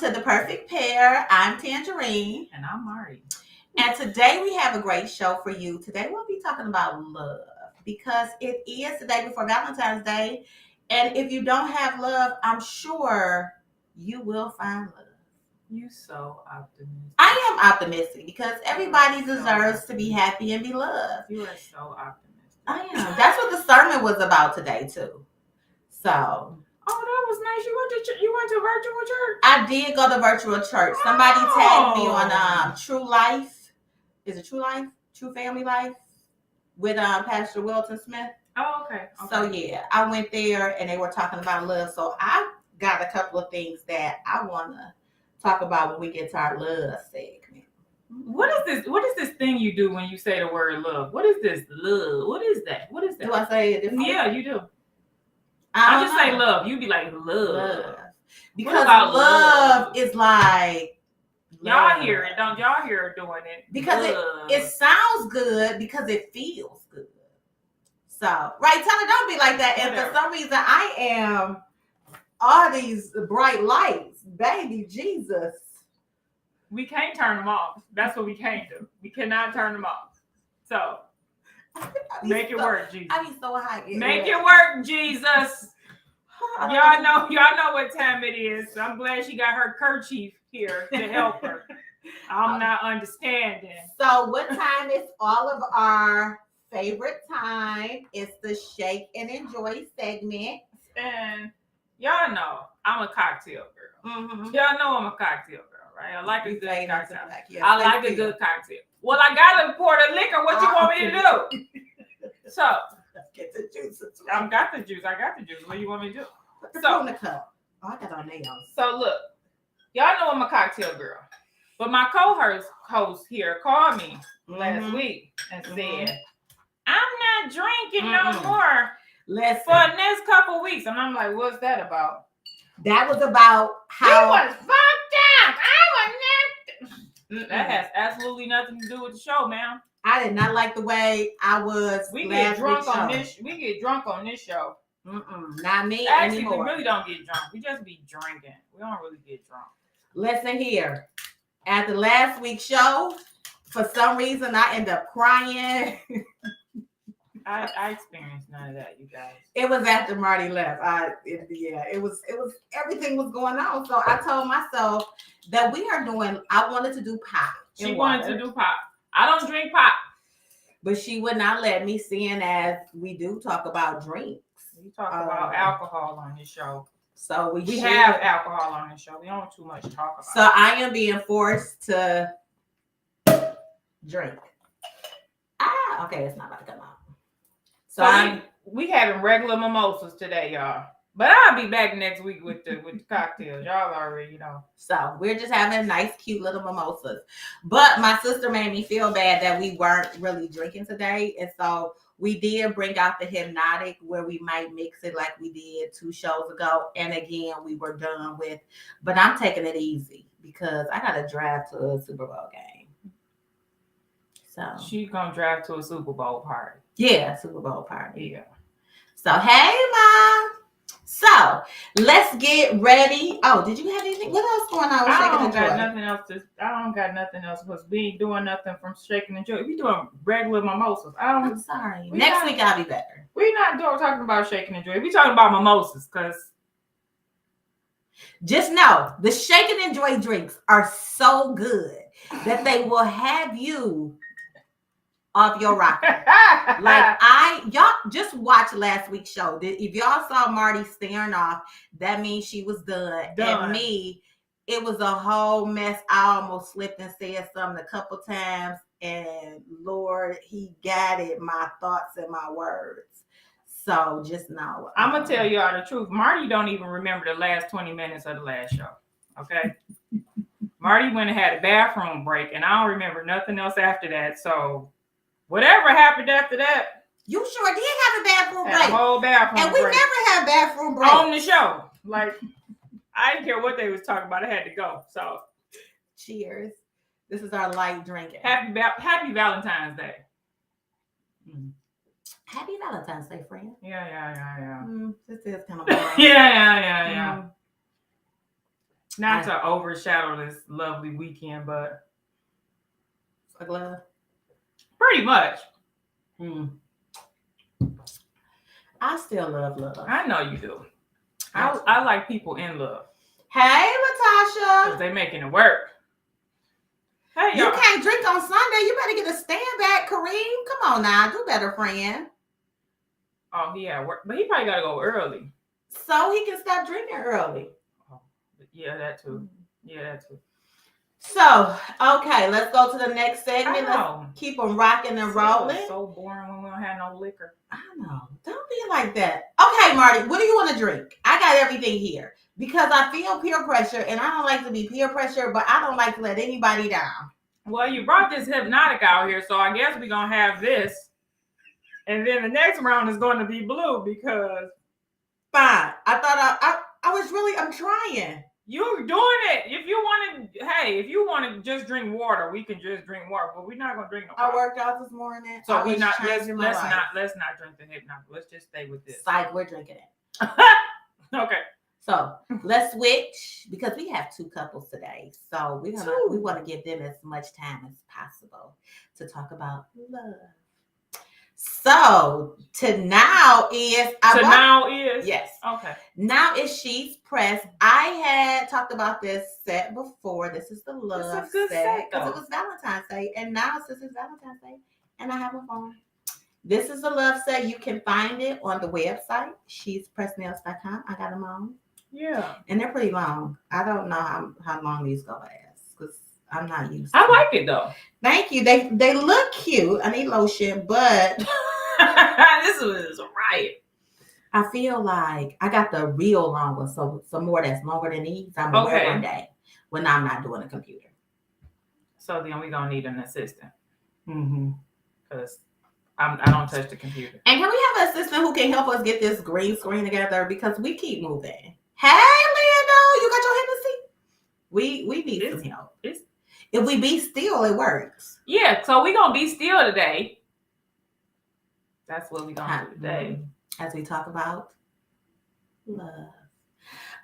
to The Perfect Pair. I'm Tangerine. And I'm Marty. And today we have a great show for you. Today we'll be talking about love because it is the day before Valentine's Day. And if you don't have love, I'm sure you will find love. You so optimistic. I am optimistic because everybody deserves to be happy and be loved. You are so optimistic. I am. That's what the sermon was about today too. So. Oh, that was nice. You went to virtual church? I did go to virtual church. Somebody tagged me on True Life. Is it True Life? True Family Life? With Pastor Wilton Smith. Oh, okay. So yeah, I went there and they were talking about love. So I got a couple of things that I want to talk about when we get to our love segment. What is this? What is this thing you do when you say the word love? What is this love? What is that? What is that? Do I say it differently? Yeah, you do. I just say love. You be like love. Because love is like y'all hear it, don't y'all hear her doing it? Because it sounds good because it feels good. So right, tell her don't be like that. And for some reason I am all these bright lights, baby Jesus. We can't turn them off. That's what we can't do. We cannot turn them off. So make it work, Jesus. I be so hot. Make it work, Jesus. Y'all know what time it is. I'm glad she got her kerchief here to help her. I'm not understanding. So what time is all of our favorite time? It's the Shake and Enjoy segment. And y'all know I'm a cocktail girl. Mm-hmm. Y'all know I'm a cocktail girl, right? I like a good cocktail. Yes, I like a good cocktail. Well, I gotta pour the liquor. What you want me to do? So get the juice. I got the juice. What do you want me to do? Put the in the cup. Oh, I got our nails. So look, y'all know I'm a cocktail girl. But my co-host here called me last week and said, I'm not drinking no more for the next couple weeks. And I'm like, what's that about? That was about how you was fucked up. That has absolutely nothing to do with the show, man. I did not like the way I was. We get drunk on this show. Not me Actually, anymore. We really don't get drunk. We just be drinking. We don't really get drunk. Listen here. At the last week's show, for some reason, I end up crying. I experienced none of that, you guys. It was after Marty left. It was everything was going on. So I told myself that I wanted to do pop. She wanted to do pop. I don't drink pop. But she would not let me, seeing as we do talk about drinks. We talk about alcohol on this show. So we have alcohol on this show. We don't too much talk about So I am being forced to drink. Okay, it's not about to come out. So we having regular mimosas today, y'all. But I'll be back next week with the cocktails. Y'all already know. So we're just having nice, cute little mimosas. But my sister made me feel bad that we weren't really drinking today. And so we did bring out the Hypnotic where we might mix it like we did 2 shows ago. And again, we were done with. But I'm taking it easy because I got to drive to a Super Bowl game. So she's going to drive to a Super Bowl party. Yeah, Super Bowl party. Yeah. So, hey, Mom. So, let's get ready. Oh, did you have anything? What else going on with Shaking and Joy? I don't got nothing else because we ain't doing nothing from Shaking and Joy. We doing regular mimosas. I'm sorry. Next week I'll be better. We're not talking about Shaking and Joy. We talking about mimosas because just know the Shaking and Joy drinks are so good that they will have you off your rocker. Y'all just watch last week's show. If y'all saw Marty staring off, that means she was done. And me, it was a whole mess. I almost slipped and said something a couple times. And Lord, he guided my thoughts and my words. So just know. I'm going to tell y'all the truth. Marty don't even remember the last 20 minutes of the last show. Okay? Marty went and had a bathroom break. And I don't remember nothing else after that. So whatever happened after that. You sure did have a bathroom break. A whole bathroom and we break. never had bathroom break. On the show. Like, I didn't care what they was talking about. I had to go. So, cheers. This is our light drinking. Happy Valentine's Day. Happy Valentine's Day, friend. Yeah. This is kind of boring. Yeah. Not to overshadow this lovely weekend, but fuck love. Pretty much. I still love love. I know you do. I like people in love. Hey, Latasha. Because they making it work. Hey, you can't drink on Sunday. You better get a stand back, Kareem. Come on now. Do better, friend. Oh, he at work. But he probably got to go early. So he can stop drinking early. Oh, yeah, that too. Yeah, that too. So, okay, let's go to the next segment. I know. Let's keep them rocking and rolling. It's so boring when we don't have no liquor. I know. Don't be like that. Okay, Marty, what do you want to drink? I got everything here because I feel peer pressure and I don't like to be peer pressure, but I don't like to let anybody down. Well, you brought this hypnotic out here, so I guess we're going to have this. And then the next round is going to be blue because... Fine. I thought I'm trying. You're doing it. If you want to just drink water, we can just drink water, but we're not gonna drink no water. I worked out this morning. So let's not drink the hypnotic. Let's just stay with this. Psych, we're drinking it. Okay. So let's switch because we have 2 couples today. So we want to give them as much time as possible to talk about love. So now is yes. Okay. Now is She's Pressed. I had talked about this set before. This is the love set because it was Valentine's Day, and now since it's Valentine's Day, and I have a phone. This is the love set. You can find it on the website she'spressednails.com. I got them on. Yeah, and they're pretty long. I don't know how long these go last because I'm not used to I like it though. Thank you. They look cute. I need lotion, but this was a riot. I feel like I got the real long one, so some more that's longer than these. I'm gonna wear one day when I'm not doing a computer. So then we're gonna need an assistant. Because I don't touch the computer. And can we have an assistant who can help us get this green screen together because we keep moving? Hey, Leandro, you got your Hennessy? We need some help. If we be still, it works. Yeah, so we're going to be still today. That's what we're going to do today. As we talk about love.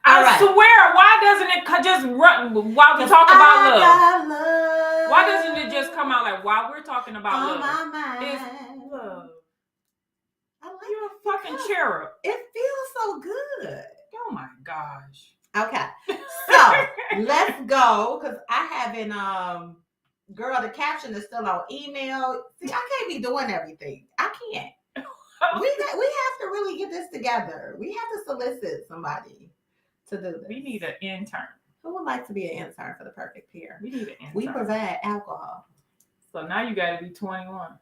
I swear, why doesn't it just run while we talk about love? Why doesn't it just come out like while we're talking about love? My mind. It's love. You're a fucking cherub. It feels so good. Oh my gosh. Okay. So let's go because I haven't girl, the caption is still on email. See, I can't be doing everything. I can't. We have to really get this together. We have to solicit somebody to do this. We need an intern. Who would like to be an intern for the perfect pair? We need an intern. We provide alcohol. So now you got to be 21.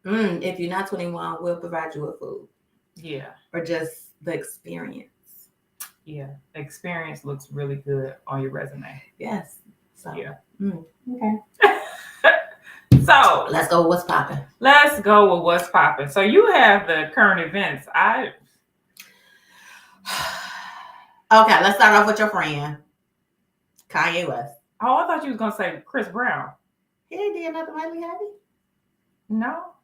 If you're not 21, we'll provide you with food. Yeah. Or just the experience. Yeah. Experience looks really good on your resume. Yes. So yeah. Okay. So let's go with what's popping. Let's go with what's popping. So you have the current events. Okay, let's start off with your friend, Kanye West. Oh, I thought you was gonna say Chris Brown. He ain't did nothing lately, have he? No.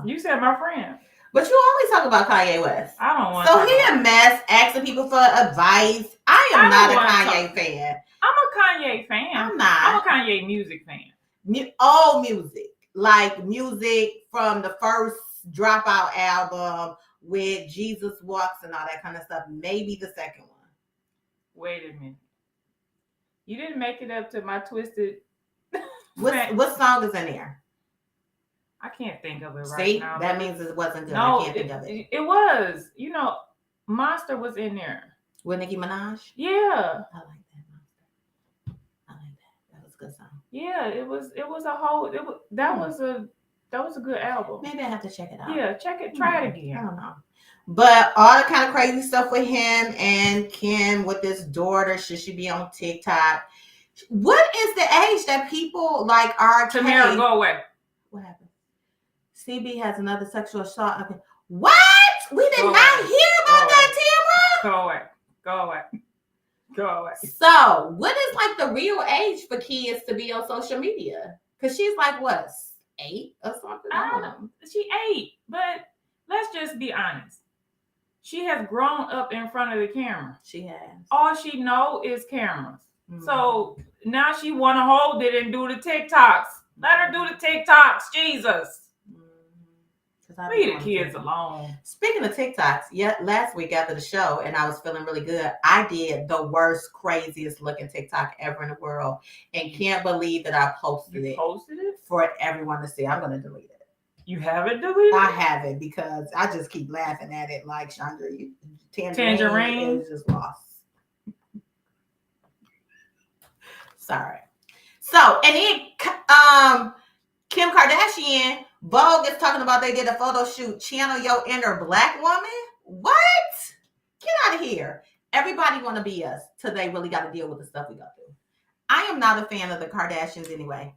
You said my friend. But you always talk about Kanye West. I don't want to. So he a mess asking people for advice. I am not a Kanye fan. I'm a Kanye fan. I'm not. I'm a Kanye music fan. All music. Like music from the first Dropout album with Jesus Walks and all that kind of stuff. Maybe the second one. Wait a minute. You didn't make it up to my Twisted. What song is in there? I can't think of it right now. See, that means it wasn't good. No, I can't think of it. It was. You know, Monster was in there. With Nicki Minaj? Yeah. I like that Monster. I like that. That was a good song. Yeah, it was a whole. That was a good album. Maybe I have to check it out. Yeah, check it. Try it again. I don't know. But all the kind of crazy stuff with him and Kim with his daughter. Should she be on TikTok? What is the age that people like are? Tamara, go away. What happened? CB has another sexual assault. Okay. What? We did not hear about that, Tamara. Go away. Go away. Go away. So, what is like the real age for kids to be on social media? Because she's like, what, 8 or something? I don't know. She 8, but let's just be honest. She has grown up in front of the camera. She has. All she know is cameras. So now she want to hold it and do the TikToks. Let her do the TikToks, Jesus. Leave the kids alone. Speaking of TikToks, last week after the show, and I was feeling really good, I did the worst, craziest looking TikTok ever in the world, and can't believe that I posted it. Posted it for everyone to see. I'm gonna delete it. You haven't deleted? I haven't because I just keep laughing at it. Like Chandra, Tangerine is just lost. Sorry. So, and then Kim Kardashian, Vogue is talking about they did a photo shoot, channel your inner black woman. What? Get out of here. Everybody want to be us till they really got to deal with the stuff we got to do. I am not a fan of the Kardashians anyway.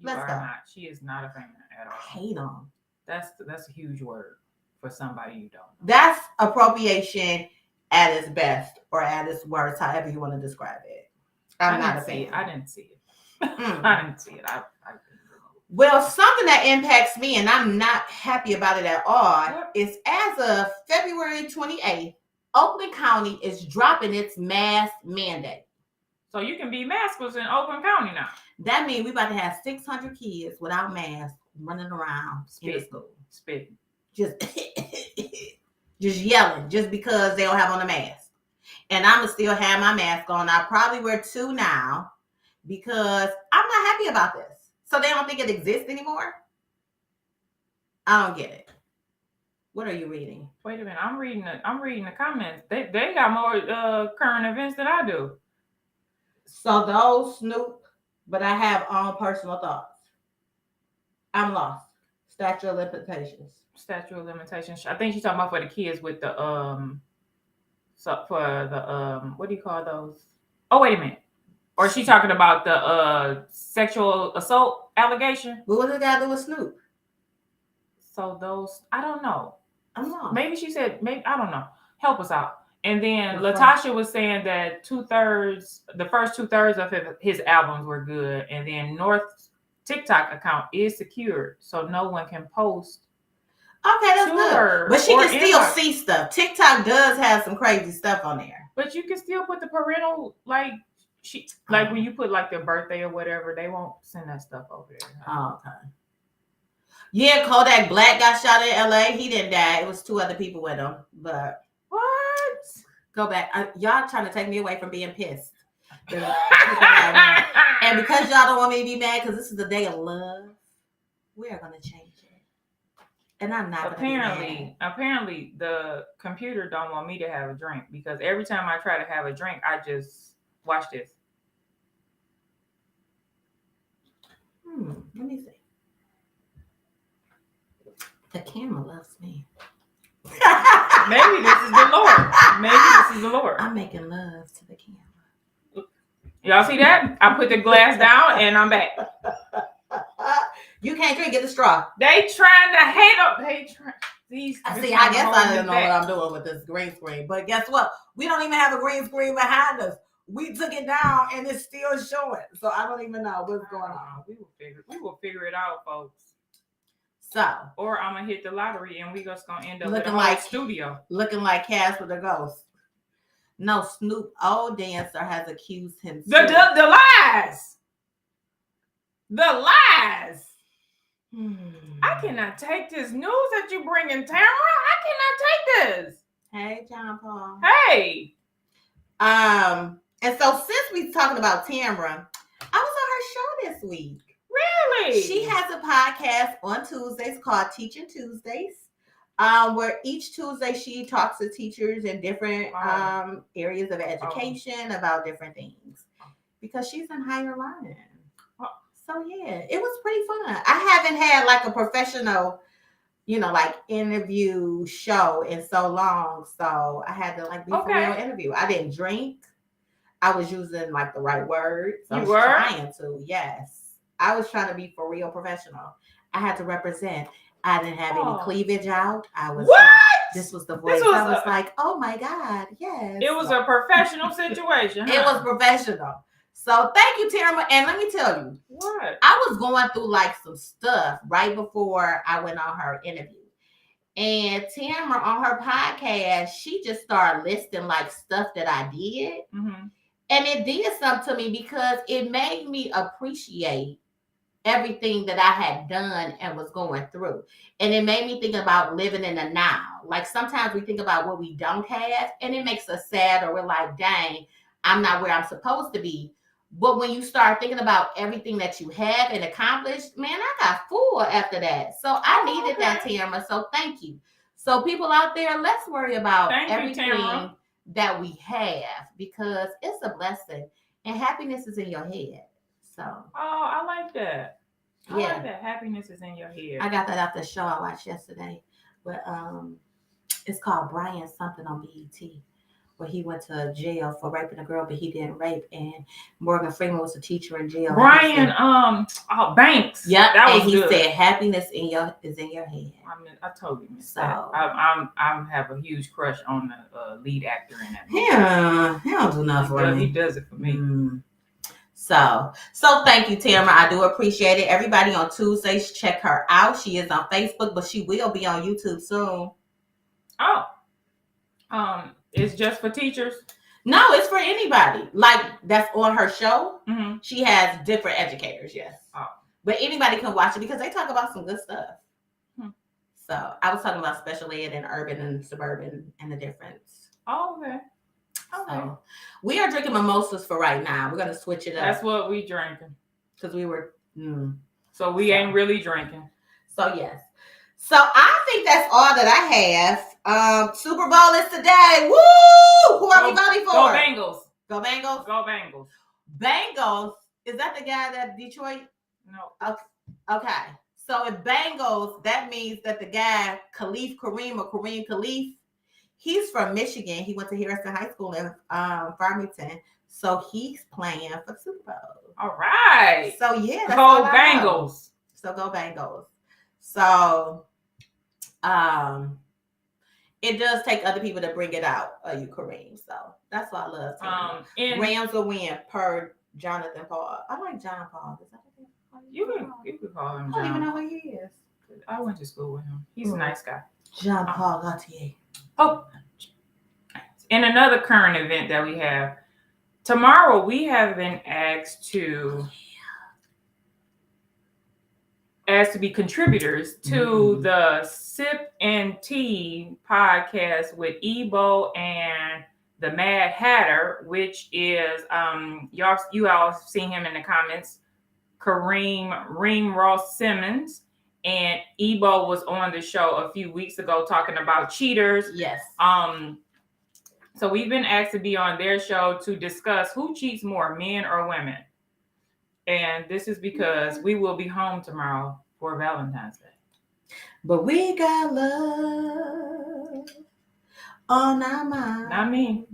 Let's go. She is not a fan at all. I hate them. That's a huge word for somebody you don't know. That's appropriation at its best or at its worst, however you want to describe it. I'm not a fan. I didn't see it. I didn't see it. Well, something that impacts me, and I'm not happy about it at all, is as of February 28th, Oakland County is dropping its mask mandate. So you can be maskless in Oakland County now. That means we're about to have 600 kids without masks running around in the school. Spitting. Just yelling just because they don't have on a mask. And I'm going to still have my mask on. I probably wear 2 now because I'm not happy about this. So they don't think it exists anymore? I don't get it. What are you reading? Wait a minute. I'm reading the comments. They got more current events than I do. So those Snoop, but I have own personal thoughts. I'm lost. Statute of limitations. I think she's talking about for the kids with the what do you call those? Oh, wait a minute. Or is she talking about the sexual assault allegation? What was it got to do with Snoop? So those, I don't know. I'm lost. Maybe she said, I don't know. Help us out. And then Latasha was saying that the first 2/3 of his albums were good. And then North's TikTok account is secured, so no one can post. Okay, that's good. But she can still see stuff. TikTok does have some crazy stuff on there. But you can still put the parental, like when you put like their birthday or whatever, they won't send that stuff over there. Oh, okay. Yeah, Kodak Black got shot in LA. He didn't die. It was 2 other people with him. But what? Go back. Y'all trying to take me away from being pissed. And because y'all don't want me to be mad because this is the day of love, we are going to change it. And I'm not Apparently, the computer don't want me to have a drink because every time I try to have a drink, I just watch this. Let me see. The camera loves me. Maybe this is the Lord. I'm making love to the camera. Y'all see that? I put the glass down and I'm back. You can't drink. Get the straw. They trying to hate up. I guess I didn't know what I'm doing with this green screen. But guess what? We don't even have a green screen behind us. We took it down and it's still showing. So I don't even know what's going on. We will figure it out, folks. So, or I'm gonna hit the lottery and we just gonna end up looking like studio, looking like Casper the Ghost. No, Snoop, old dancer, has accused him. The lies. I cannot take this news that you bringing, Tamara. I cannot take this. Hey, John Paul. Hey. And so since we talking about Tamara, I was on her show this week. Really? She has a podcast on Tuesdays called Teaching Tuesdays, where each Tuesday she talks to teachers in different areas of education about different things because she's in higher learning. So yeah, it was pretty fun. I haven't had like a professional, like interview show in so long, so I had to like be for real interview. I didn't drink. I was using like the right words. I was trying to, yes. I was trying to be for real professional. I had to represent. I didn't have any cleavage out. I was what? This was the voice. I was like, oh my God, yes. It was a professional situation. It was professional. So thank you, Tamara. And let me tell you, what? I was going through like some stuff right before I went on her interview. And Tamara on her podcast, she just started listing like stuff that I did. Mm-hmm. And it did something to me because it made me appreciate everything that I had done and was going through. And it made me think about living in the now. Like sometimes we think about what we don't have and it makes us sad, or we're like, dang, I'm not where I'm supposed to be. But when you start thinking about everything that you have and accomplished, man, I got full after that. So I needed that, Tamara. So thank you. So people out there, let's worry about everything that we have, because it's a blessing and happiness is in your head. So, I like that. I like that. Happiness is in your head. I got that off the show I watched yesterday. But it's called Brian something on BET, where he went to jail for raping a girl, but he didn't rape. And Morgan Freeman was a teacher in jail. Brian Banks. Yep. That was and he good. said happiness is in your head. I totally missed that. I have a huge crush on the lead actor in that movie. Yeah, he don't do nothing for me. He does it for me. So thank you, Tamara. I do appreciate it. Everybody on Tuesdays, check her out. She is on Facebook, but she will be on YouTube soon. It's just for teachers? No, it's for anybody. Like that's on her show. Mm-hmm. She has different educators, yes. But anybody can watch it because they talk about some good stuff. So I was talking about special ed and urban and suburban and the difference. Okay. So we are drinking mimosas for right now. We're gonna switch it up. That's what we drinking. Because we were So we ain't really drinking. So yes. So I think that's all that I have. Super Bowl is today. Woo! Who are we voting for? Go Bengals. Go Bengals? Go Bengals. Bengals. Is that the guy that Detroit? No. Okay. So if Bengals, that means that the guy Kareem Khalif, he's from Michigan. He went to Harrison High School in Farmington. So he's playing for the Super Bowl. All right. So yeah. That's go Bengals. So go Bengals. So it does take other people to bring it out, you Kareem. So that's why I love Rams will win per Jonathan Paul. I like John Paul. Is that you can call him John. I don't even know who he is. I went to school with him. He's a nice guy. John Paul Gaultier. In another current event that we have, tomorrow we have been asked to be contributors to the Sip and Tea podcast with Ebo and the Mad Hatter, which is you all seen him in the comments, Reem Ross Simmons, and Ebo was on the show a few weeks ago talking about cheaters. Yes. So we've been asked to be on their show to discuss who cheats more, men or women. And this is because we will be home tomorrow for Valentine's Day. But we got love on our mind. Not me.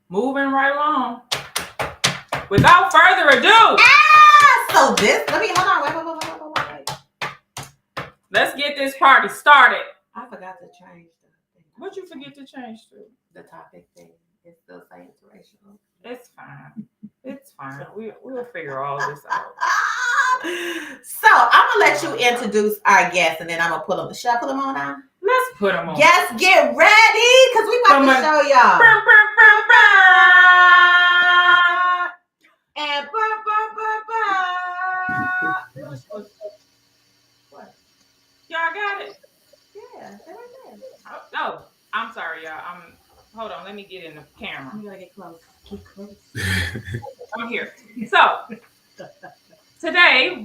Moving right along. Without further ado. So this, hold on. Wait. Let's get this party started. I forgot to change the thing. What'd you forget to change to? The topic thing. It's still saying interracial. It's fine. It's fine. We'll figure all this out. So I'm gonna let you introduce our guests, and then I'm gonna put them. Should I put them on now? Let's put them on. Yes, get ready, because we about to show y'all. And what? Y'all got it? Yeah, they're right there. Oh, I'm sorry, y'all. Hold on. Let me get in the camera. You gotta get close. Get close. I'm here. So today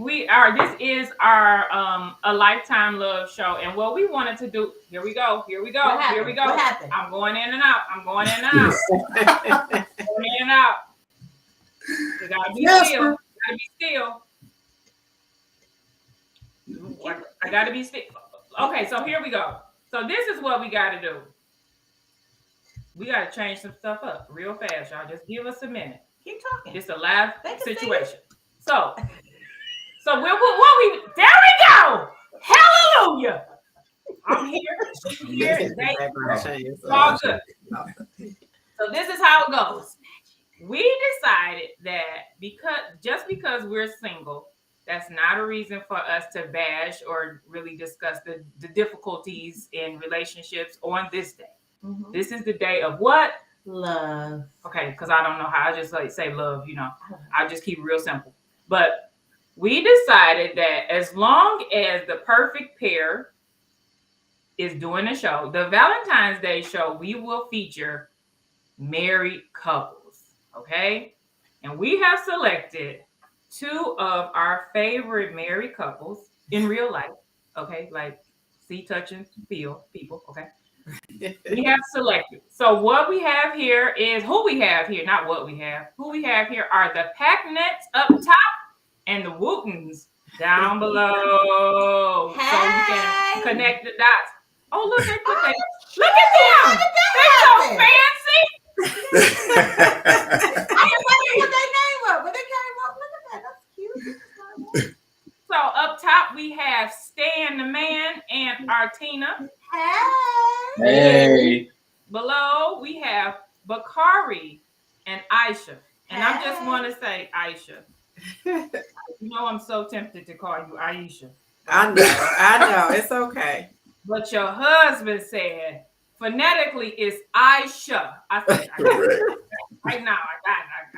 this is our a Lifetime Love show, and what we wanted to do. Here we go. What happened? I'm going in and out. Going in and out. You gotta be still. I gotta be still. Okay, so here we go. So this is what we gotta do. We gotta change some stuff up real fast, y'all. Just give us a minute. Keep talking. It's a live situation. So there we go. Hallelujah. I'm here. She's here. It's all good. So this is how it goes. We decided that because we're single, that's not a reason for us to bash or really discuss the difficulties in relationships on this day. Mm-hmm. This is the day of what? Love. Okay, because I don't know how. I just like say love, I just keep it real simple. But we decided that as long as the perfect pair is doing the show, the Valentine's Day show, we will feature married couples. Okay. And we have selected two of our favorite married couples in real life. Okay. Like see, touch, and feel people. Okay. We have selected. So what we have here is who we have here, not what we have. Who we have here are the Packnets up top and the Wootons down below. Hey. So you can connect the dots. Oh, look, they put that. Look at them. They so fancy. I didn't put their name up, but they came up. Look at that. That's cute. So up top we have Stan the man and Artina. Hey. Below we have Bakari and Aisha. And I just want to say Aisha. I'm so tempted to call you Aisha. I know. It's okay. But your husband said phonetically it's Aisha. I said, right now,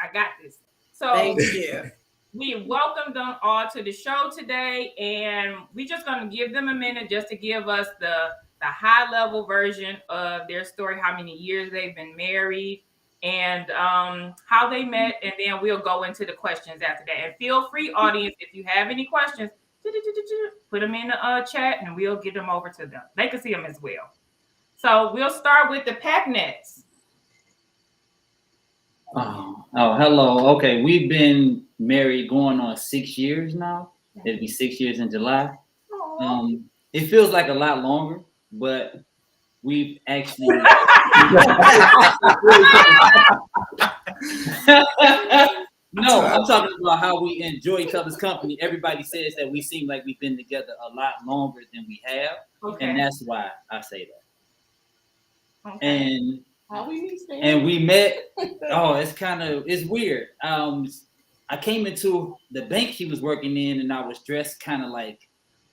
I got this. So thank you. We welcome them all to the show today, and we're just going to give them a minute just to give us the high-level version of their story, how many years they've been married, and how they met, and then we'll go into the questions after that. And feel free, audience, if you have any questions, put them in the chat, and we'll get them over to them. They can see them as well. So we'll start with the Packnets. Oh, hello. Okay, we've been married going on 6 years now. It'll be 6 years in July. It feels like a lot longer, but we've actually No, I'm talking about how we enjoy each other's company. Everybody says that we seem like we've been together a lot longer than we have, and that's why I say that. Okay. And we met. Oh, it's weird. I came into the bank he was working in, and I was dressed kind of like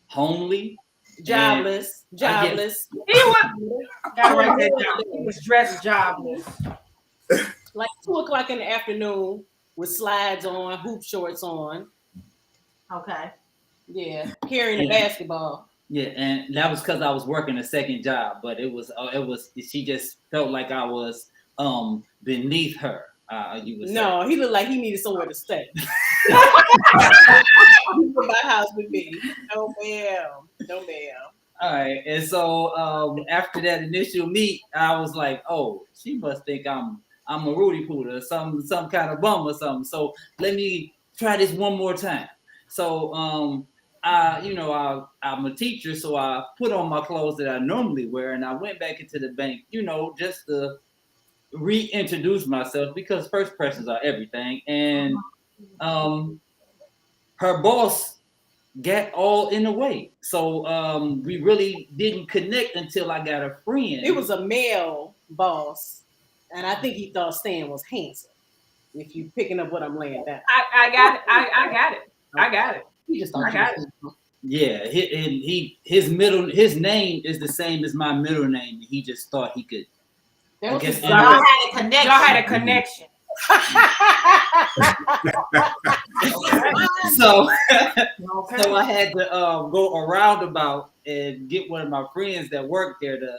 homely, jobless. He was dressed jobless. Like 2:00 in the afternoon with slides on, hoop shorts on. Okay. Yeah, carrying a basketball. Yeah, and that was because I was working a second job, but it was she just felt like I was beneath her. He looked like he needed somewhere to stay. My house with me. No ma'am. All right, and so after that initial meet, I was like, oh, she must think I'm a Rudy Pooter or some kind of bum or something. So let me try this one more time. So I'm a teacher, so I put on my clothes that I normally wear, and I went back into the bank, just to reintroduce myself because first impressions are everything. And her boss got all in the way, so we really didn't connect until I got a friend. It was a male boss, and I think he thought Stan was handsome. If you picking up what I'm laying down, I got it. I got it. He just thought I got it. Yeah, his name is the same as my middle name, and he just thought he could. Y'all had a connection. So I had to go a roundabout and get one of my friends that worked there to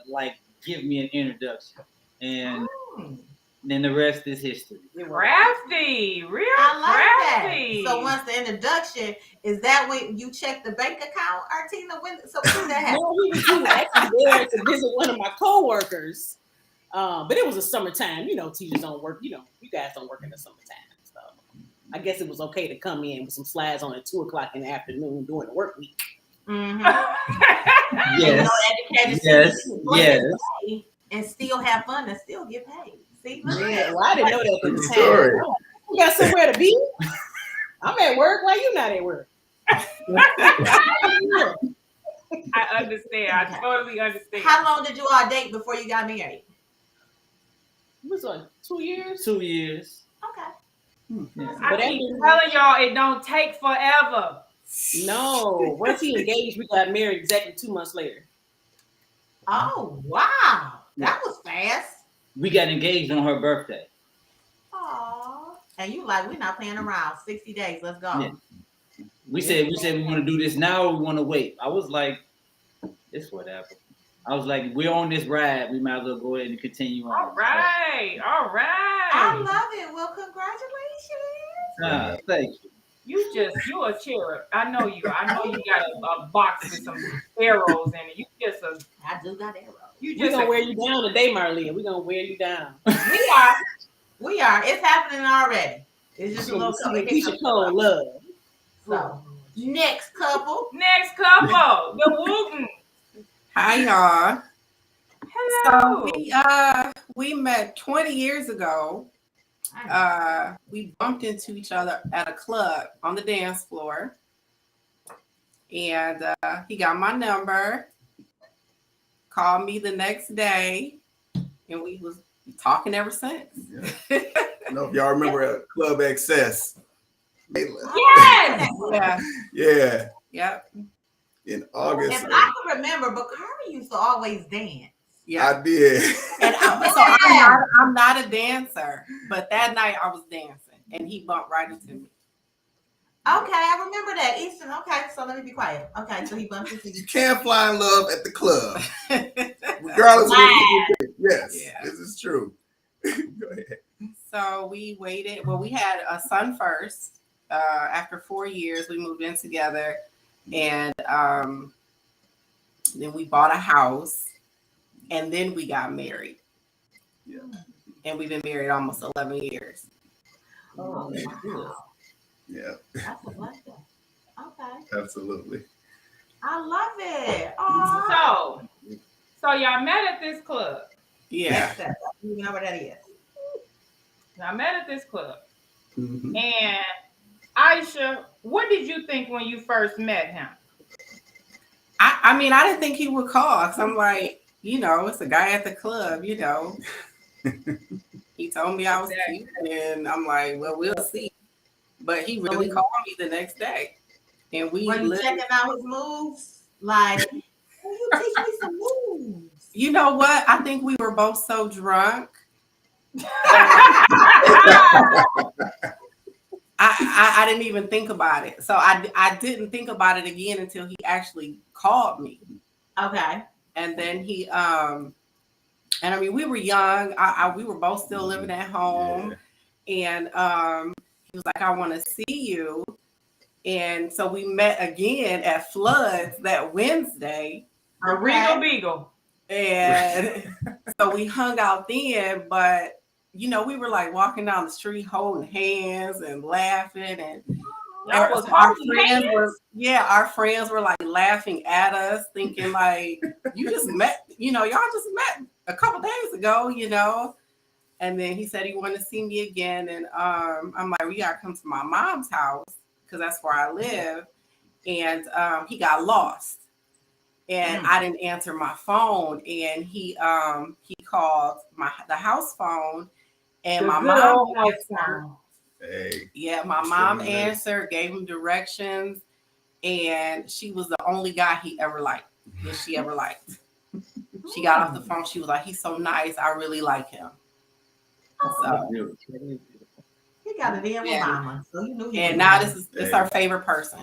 give me an introduction, and then the rest is history. Crafty, real crafty. That. So once the introduction, is that when you check the bank account, Artina? When did that happen? No, he was actually there to visit one of my coworkers. But it was a summertime. Teachers don't work. You guys don't work in the summertime. So I guess it was okay to come in with some slides on at 2:00 in the afternoon during the work week. Mm-hmm. Yes. And still have fun and still get paid. See? Yeah, well, I didn't know that at the time. You got somewhere to be? I'm at work. Why you not at work? I understand. I totally understand. How long did you all date before you got married? It was 2 years. 2 years. Okay. Yeah. I keep telling y'all it don't take forever. No. Once he engaged, we got married exactly 2 months later. Oh wow, that was fast. we got engaged on her birthday. Aww. And you like, we're not playing around. 60 days, let's go. Yeah. We said we want to do this now or we want to wait. I was like, it's whatever. I was like, we're on this ride. We might as well go ahead and continue on. All right. I love it. Well, congratulations. Thank you. You a cherub. I know you. I know you got a box with some arrows in it. You just a. I do got arrows. We're gonna wear you down today, Marlene. We're gonna wear you down. We are. It's happening already. It's just a little Keisha Cole love. So next couple. The Wooten. Hi y'all. Hello. So we met 20 years ago. We bumped into each other at a club on the dance floor. And he got my number, called me the next day, and we was talking ever since. Yeah. I don't know if y'all remember Club Excess. Yes. Yeah. Yep. In August. If I can remember, but Carmen used to always dance. Yeah. I did. And I'm not a dancer, but that night I was dancing, and he bumped right into me. Okay, I remember that. Easton, okay, so let me be quiet. Okay, so he bumped into you. You can't fly in love at the club. Regardless of what you think. Yes, Yeah. this is true. Go ahead. So we waited. Well, we had a son first. After 4 years, we moved in together, and then we bought a house, and then we got married. Yeah. And we've been married almost 11 years. Oh, wow. Yeah, That's a blessing. Okay. absolutely. I love it. Oh, So y'all met at this club. Yeah. you know what that is. Y'all met at this club. Mm-hmm. And Aisha, what did you think when you first met him? I mean, I didn't think he would call, because I'm like, it's a guy at the club, He told me I was cute, and I'm like, well, we'll see. But he really called me the next day. And we were you checking out his moves? Like, can you teach me some moves? You know what? I think we were both so drunk. I didn't even think about it. So I didn't think about it again until he actually called me. Okay. And then he and I mean, we were young. We were both still living at home. Yeah. And he was like, I want to see you. And so we met again at Floods that Wednesday. A Regal Beagle. And so we hung out then, but we were like walking down the street holding hands and laughing, and our friends were like laughing at us, thinking like, you just met, y'all just met a couple days ago, And then he said he wanted to see me again, and I'm like, we gotta come to my mom's house because that's where I live. And he got lost. And I didn't answer my phone, and he called the house phone, and my mom answered. Hey, yeah, my mom answered, gave him directions, and she was the only guy he ever liked. That she ever liked. She got off the phone. She was like, "He's so nice. I really like him." So he got it in with mama, so you knew. And now this is our favorite person.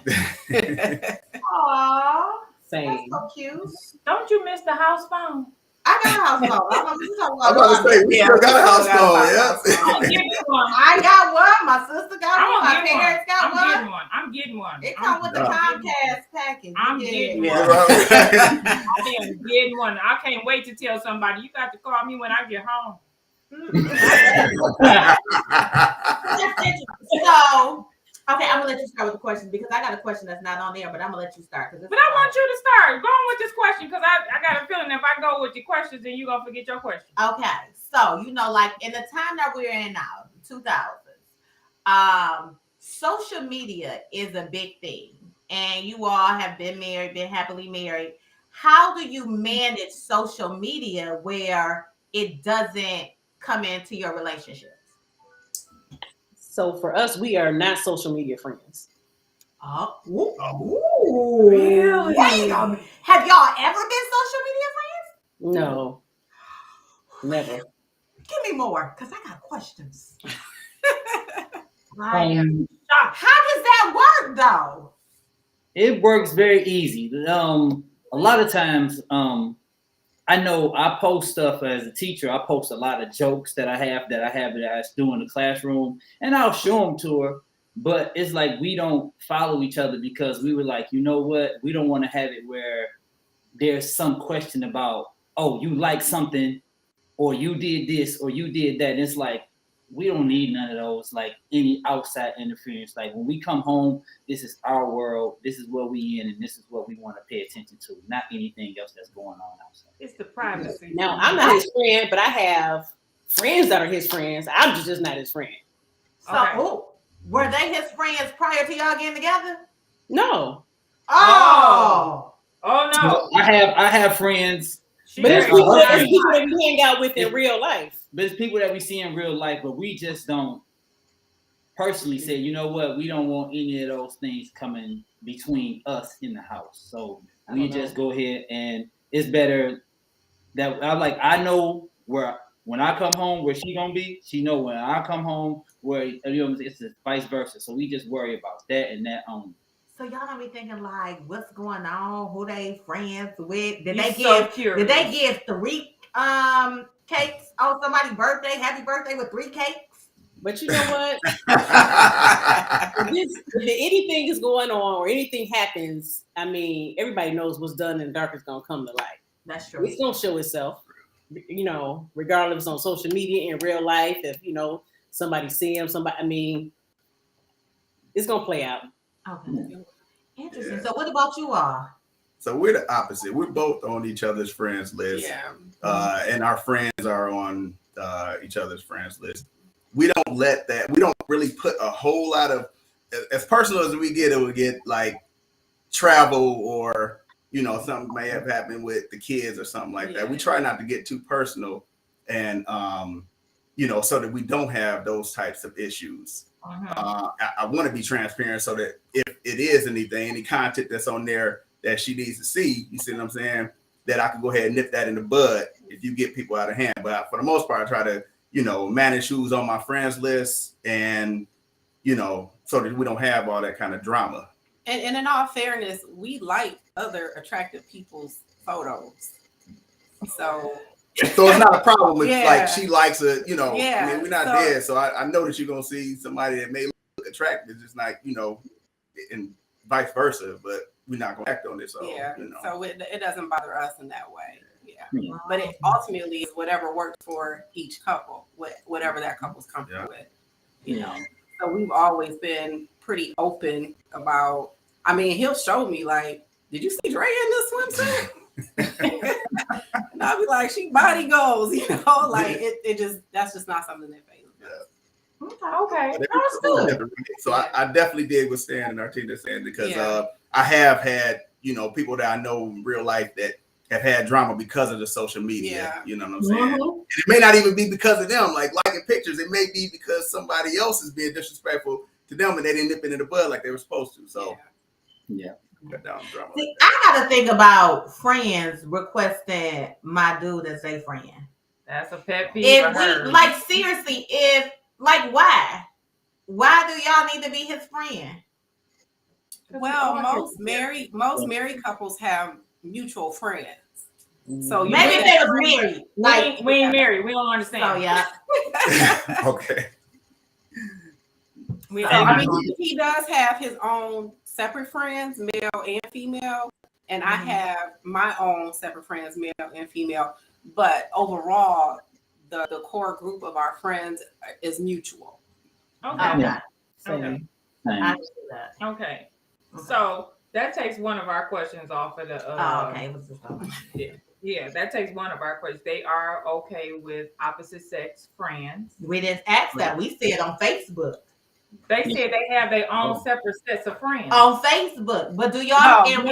Aww. Same. That's so cute. Don't you miss the house phone? I got a house phone. I'm about to say, we still got a house phone. I got one. My sister got one. My parents got one. I'm getting one. It comes with the Comcast package. I'm getting one. I'm getting one. I can't wait to tell somebody, you got to call me when I get home. So, okay, I'm gonna let you start with the question because I got a question that's not on there, but I'm gonna let you start. But I want you to start. Go on with this question because I got a feeling if I go with your questions, then you're gonna forget your question. Okay, so like in the time that we're in now, 2000s, social media is a big thing, and you all have been married, been happily married. How do you manage social media where it doesn't come into your relationships? So for us, we are not social media friends. Really? Wait, have y'all ever been social media friends? No, never. Give me more, because I got questions. I am shocked. How does that work, though? It works very easy. A lot of times, I know I post stuff as a teacher. I post a lot of jokes that I have that I do in the classroom, and I'll show them to her. But it's like we don't follow each other because we were like, you know what? We don't want to have it where there's some question about, oh, you like something, or you did this, or you did that. And it's like, we don't need none of those, like any outside interference. Like when we come home, this is our world, this is what we in, and this is what we want to pay attention to, not anything else that's going on outside. It's the privacy. Now, I'm not his friend, but I have friends that are his friends. I'm just not his friend. So, were they his friends prior to y'all getting together? No. Oh no. So I have friends. But it's people that we hang out with in real life. But it's people that we see in real life, but we just don't personally say, you know what, we don't want any of those things coming between us in the house. So we just go ahead, and it's better that I know where when I come home where she gonna be. She know when I come home where it's vice versa. So we just worry about that and that only. So y'all don't be thinking like, what's going on? Who they friends with? Did You're they so Did they give 3 cakes on somebody's birthday? Happy birthday with 3 cakes? But you know what? if anything is going on or anything happens, I mean, everybody knows what's done in the dark is gonna come to light. That's true. It's gonna show itself, regardless on social media, in real life. If somebody see him, I mean, it's gonna play out. Okay. Interesting. Yeah. So what about you all? So we're the opposite. We're both on each other's friends list. Yeah. And our friends are on each other's friends list. We don't really put a whole lot of, as personal as we get, it would get like travel or, something may have happened with the kids or something like that. We try not to get too personal and, so that we don't have those types of issues. I want to be transparent so that if it is any content that's on there that she needs to see, you see what I'm saying, that I can go ahead and nip that in the bud if you get people out of hand. But for the most part, I try to, manage who's on my friends list and, so that we don't have all that kind of drama. And in all fairness, we like other attractive people's photos. So it's not a problem if like she likes it, I mean, we're not dead. So I know that you're gonna see somebody that may look attractive, just like, and vice versa, but we're not gonna act on it. So so it doesn't bother us in that way. Yeah. But it ultimately is whatever works for each couple, whatever that couple's comfortable with. So we've always been pretty open about, I mean, he'll show me like, did you see Dre in this swimsuit? And I'll be like, she body goals, like that's just not something that phases us. Okay. So I definitely did what Stan and Artina saying, because I have had, people that I know in real life that have had drama because of the social media. You know what I'm saying? And it may not even be because of them, like liking pictures. It may be because somebody else is being disrespectful to them and they didn't nip it in the bud like they were supposed to. So cut down drama. See, I gotta think about friends requesting my dude as a friend. That's a pet peeve. Seriously, why? Why do y'all need to be his friend? Well, most married couples have mutual friends. So maybe if they was married. We ain't married. We don't understand. Oh yeah. Okay. I mean, he does have his own separate friends, male and female, and I have my own separate friends, male and female. But overall, the core group of our friends is mutual. Okay. Okay. I see that. Okay. So that takes one of our questions off of the. That takes one of our questions. They are okay with opposite sex friends. We didn't ask that. We said on Facebook. They said they have their own separate sets of friends on Facebook. But do y'all in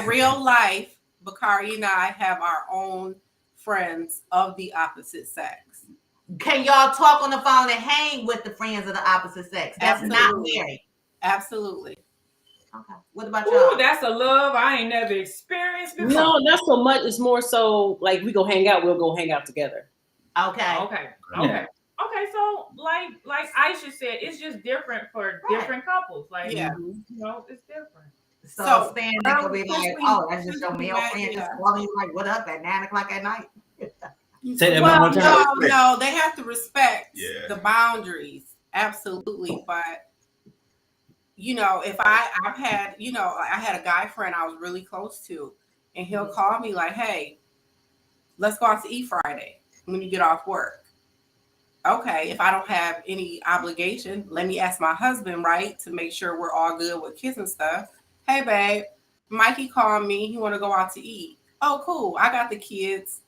real life, Bakari and I have our own friends of the opposite sex. Can y'all talk on the phone and hang with the friends of the opposite sex? That's not married. Absolutely. Okay. What about y'all? That's a love I ain't never experienced before. No, not so much. It's more so like we go hang out, we'll go hang out together. Okay. Okay. Yeah. Okay. So like Aisha said, it's just different for different couples. Like Yeah. it's different. So Stan could be since like, we- oh, that's just since your we male met, friend yeah. just calling you like, what up at 9:00 at night? Say that Well, one more time. no, they have to respect Yeah. the boundaries, absolutely. But if I've had, I had a guy friend I was really close to, and he'll call me like, "Hey, let's go out to eat Friday when you get off work." Okay, if I don't have any obligation, let me ask my husband, right, to make sure we're all good with kids and stuff. Hey, babe, Mikey called me. He want to go out to eat. Oh, cool. I got the kids,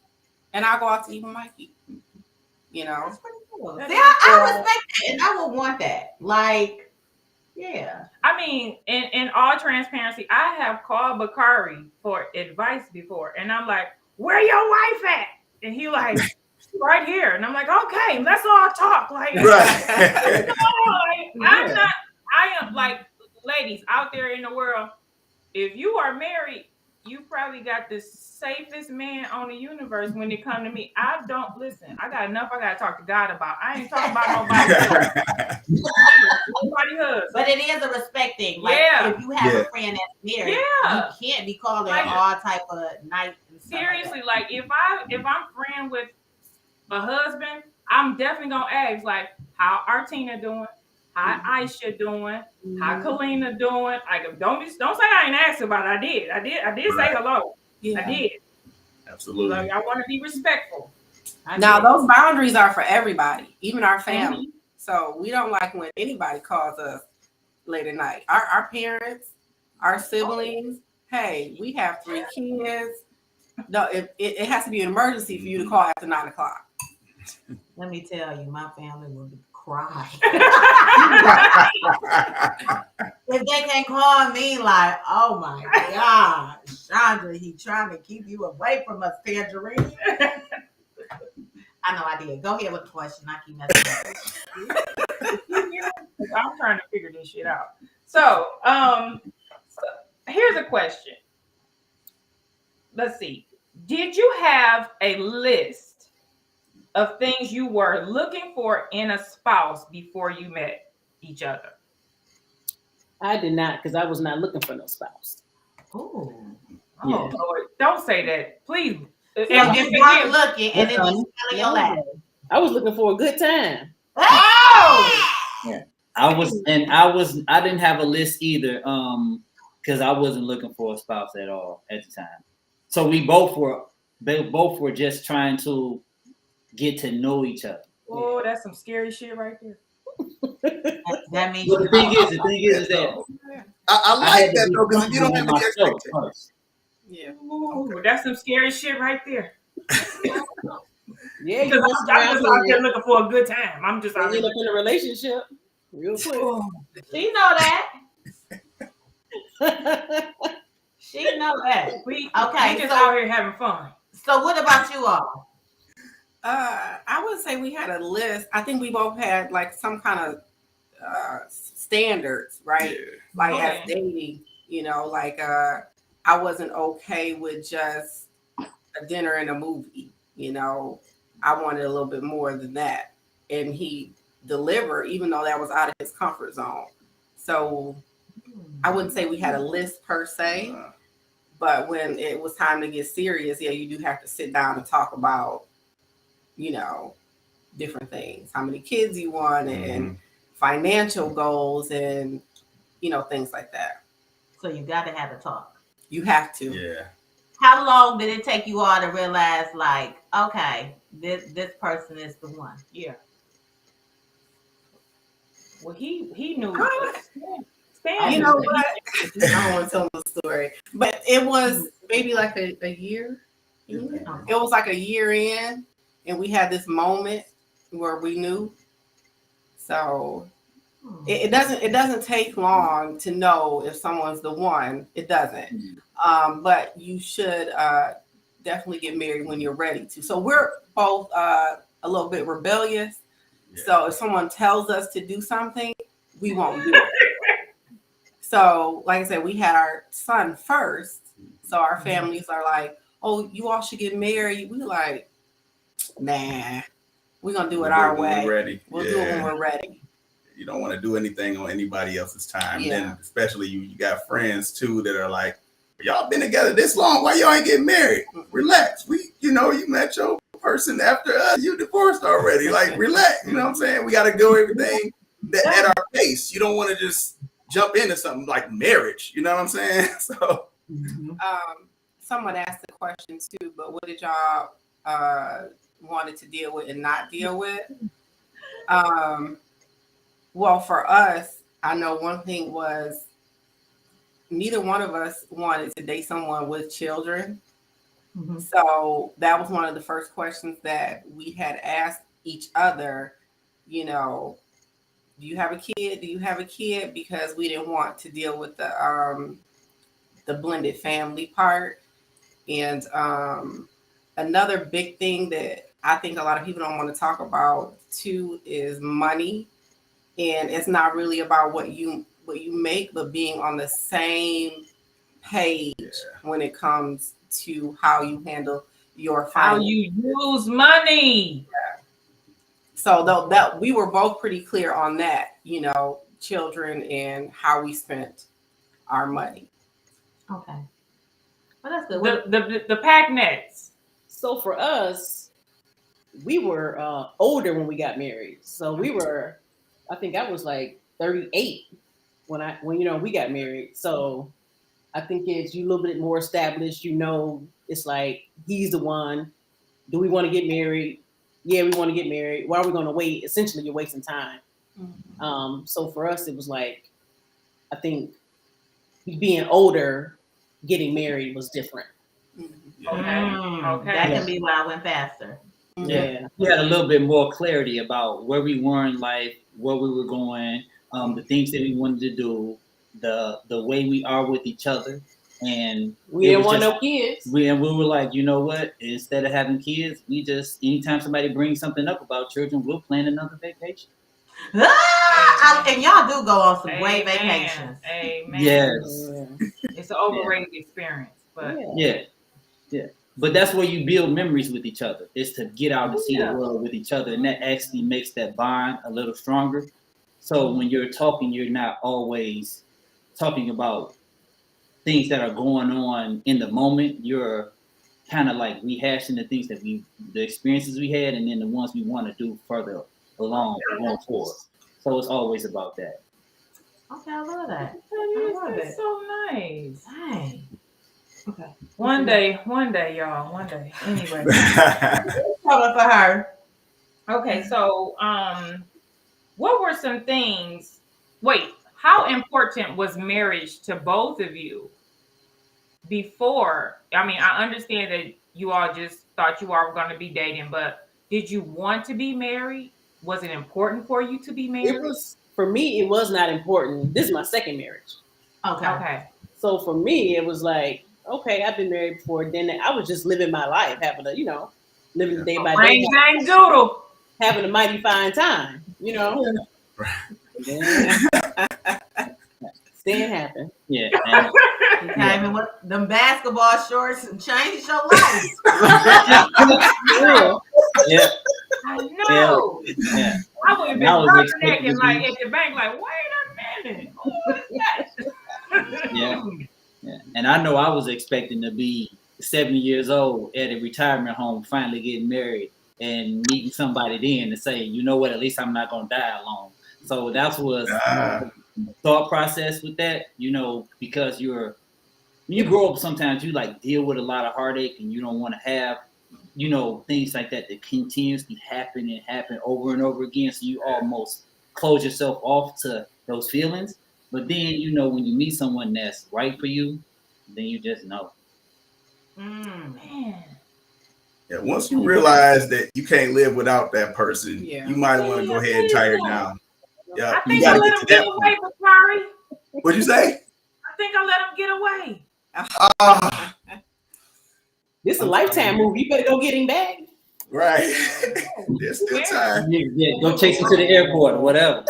and I'll go out to eat with Mikey. That's pretty cool. See, I respect that, and I would want that. Like, yeah. I mean, in all transparency, I have called Bakari for advice before, and I'm like, "Where your wife at?" And he like, "Right here." And I'm like, "Okay, let's all talk." Like, Right. I am like, ladies out there in the world, if you are married, you probably got the safest man on the universe when it comes to me. I don't listen. I got enough I got to talk to God about. I ain't talking about nobody else. Nobody husband. But it is a respect thing. Like, Yeah. if you have a friend that's married, Yeah. you can't be calling Like, all type of night. And stuff seriously, like like if I'm friend with a husband, I'm definitely gonna ask like, how Artina doing? How Aisha doing? How Kalina doing? Like, don't say I ain't asked about it. I did say hello. Yeah. I did. Absolutely. Like, I want to be respectful. Now, those boundaries are for everybody, even our family. Mm-hmm. So we don't like when anybody calls us late at night. Our parents, our siblings, hey, we have 3 kids. No, it has to be an emergency for you to call after 9:00. Let me tell you, my family will cry. If they can call me like, oh my God, Chandra, he trying to keep you away from us, Tangerine. I know I did. Go ahead with the question. I keep messing up. I'm trying to figure this shit out. So here's a question. Let's see. Did you have a list of things you were looking for in a spouse before you met each other? I did not, because I was not looking for no spouse. Ooh. Oh, Yeah. Lord, don't say that, please. You just weren't looking, and then That's you fell in your lap. I was looking for a good time. Oh! Yeah. I didn't have a list either, because I wasn't looking for a spouse at all at the time. So they both were just trying to get to know each other. Oh, that's some scary shit right there. That means But the thing is that I like had to that be though, because you don't have comfortable any with myself expectations. first. Yeah. Ooh, that's some scary shit right there. Yeah, you Because must I'm just out there looking for a good time. I'm just out end there. up in a relationship real quick. she know that. She know that. We Okay, just so- out here having fun. So what about you all? I would say we had a list. I think we both had like some kind of standards, right? Yeah. Like Okay. as dating, like I wasn't okay with just a dinner and a movie. I wanted a little bit more than that, and he delivered, even though that was out of his comfort zone. So I wouldn't say we had a list per se, but when it was time to get serious, yeah, you do have to sit down and talk about, different things, how many kids you want, and financial goals, and things like that. So you got to have a talk. You have to. Yeah. How long did it take you all to realize, like, okay, this person is the one? Yeah. Well, he knew. You know what? I don't want to tell the story, but it was maybe like a year. It was like a year in, and we had this moment where we knew. So it doesn't take long to know if someone's the one. It doesn't. But you should definitely get married when you're ready to. So we're both a little bit rebellious. Yeah. So if someone tells us to do something, we won't do it. So, like I said, we had our son first. So our families are like, oh, you all should get married. We like, nah, We're gonna do it our when way. we're ready. We'll do it when we're ready. You don't want to do anything on anybody else's time. Yeah. Then especially you got friends too that are like, y'all been together this long, why y'all ain't getting married? Relax. You met your person after us, you divorced already. Like, relax. You know what I'm saying? We got to do everything at our pace. You don't want to just jump into something like marriage. You know what I'm saying? So someone asked the question too, but what did y'all wanted to deal with and not deal with? Well, for us, I know one thing was neither one of us wanted to date someone with children. Mm-hmm. So that was one of the first questions that we had asked each other, do you have a kid? Do you have a kid? Because we didn't want to deal with the blended family part. And another big thing that I think a lot of people don't want to talk about too is money. And it's not really about what you make, but being on the same page when it comes to how you handle your finances. How you use money. Yeah. So that we were both pretty clear on that, children and how we spent our money. Okay. Well, that's good. The pack nets. So for us, we were older when we got married. So we were, I think I was like 38 when we got married. So I think it's you a little bit more established. It's like he's the one. Do we want to get married? Yeah, we want to get married. Why are we going to wait? Essentially, you're wasting time. Mm-hmm. So for us, it was like, I think being older, getting married was different. Okay. That can be why I went faster. Yeah. We had a little bit more clarity about where we were in life, where we were going, the things that we wanted to do, the way we are with each other. And we didn't want no kids. We were like, you know what? Instead of having kids, we just, anytime somebody brings something up about children, we'll plan another vacation. And y'all do go on some great vacations. Amen. Yes. It's an overrated experience. But yeah. But that's where you build memories with each other. Is to get out and see the world with each other. And that actually makes that bond a little stronger. So when you're talking, you're not always talking about things that are going on in the moment. You're kind of like rehashing the things that the experiences we had, and then the ones we want to do further along going forward. So it's always about that. Okay, I love that. That's so nice. Dang. Okay. One day, y'all. One day. Anyway. Coming for her. Okay, so what were some things? Wait, how important was marriage to both of you before? I mean, I understand that you all just thought you all were going to be dating, but did you want to be married? Was it important for you to be married? For me, it was not important. This is my second marriage. Okay. So for me, it was like, okay, I've been married before. Then I was just living my life, having a, living day by day. Bang, doodle. Having a mighty fine time, Staying happen. Yeah. You came in with them basketball shorts and changed your life. Yeah. I know. Yeah. I would have been naked like at the bank, like, wait a minute. Who is that? Yeah. And I know I was expecting to be 70 years old at a retirement home, finally getting married and meeting somebody then to say, you know what, at least I'm not going to die alone. So that was the thought process with that, because when you grow up, sometimes you like deal with a lot of heartache and you don't want to have, things like that continuously happen over and over again. So you almost close yourself off to those feelings. But then, when you meet someone that's right for you, then you just know. Man. Yeah, once you realize that you can't live without that person, you might want to go ahead and tie her down. Yeah, I think I let him get away, Bakari. What'd you say? I think I let him get away. This is a Lifetime movie. You better go get him back. Right. There's still time. Yeah, go chase him to the airport or whatever.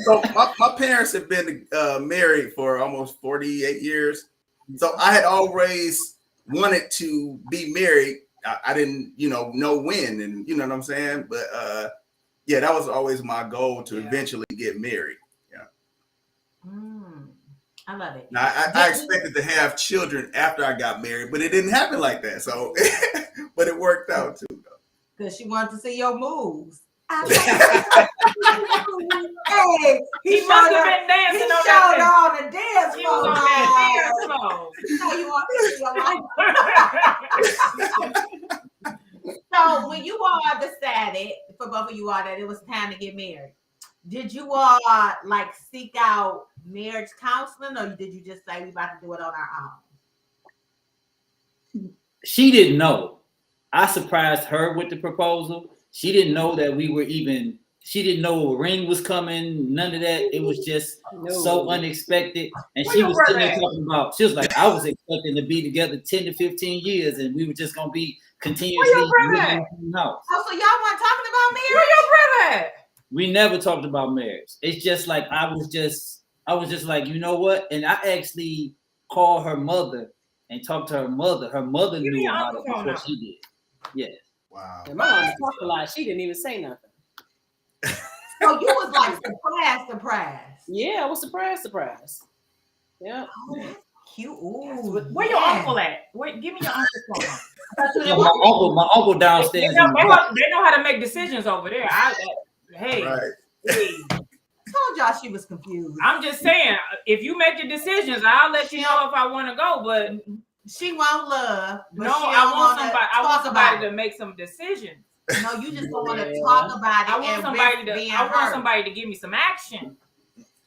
So my parents have been married for almost 48 years. So I had always wanted to be married. I didn't, know when, and you know what I'm saying. But yeah, that was always my goal to eventually get married. Yeah. I love it. Now I expected to have children after I got married, but it didn't happen like that. So, but it worked out too. Because she wanted to see your moves. Hey, he must have been dancing he on showed that on the dance He was floor. on that dance floor. So you want to see your life. So when you all decided, for both of you all, that it was time to get married, did you all like seek out marriage counseling, or did you just say we about to do it on our own? She didn't know. I surprised her with the proposal. She didn't know that we were even. She didn't know a ring was coming. None of that. It was just so unexpected. And she was sitting there talking about. She was like, I was expecting to be together 10 to 15 years, and we were just gonna be continuously living in the house. Oh, so y'all weren't talking about marriage? Where your brother at? We never talked about marriage. It's just like I was just like, you know what? And I actually called her mother and talked to her mother. Her mother knew about it before she did. Yes. Wow. And my mom talked a lot. She didn't even say nothing. So you was like surprised. Yeah, I was surprised. Yeah. Oh, that's cute. Ooh, Where your uncle at? Wait, give me your uncle's phone. Yeah, my uncle downstairs. They know how to make decisions over there. Hey. Told y'all she was confused. I'm just saying, if you make your decisions, I'll let you know if I want to go. But she won't love. But no, I want somebody to make some decisions. No, you just don't want to talk about it. I want somebody to give me some action.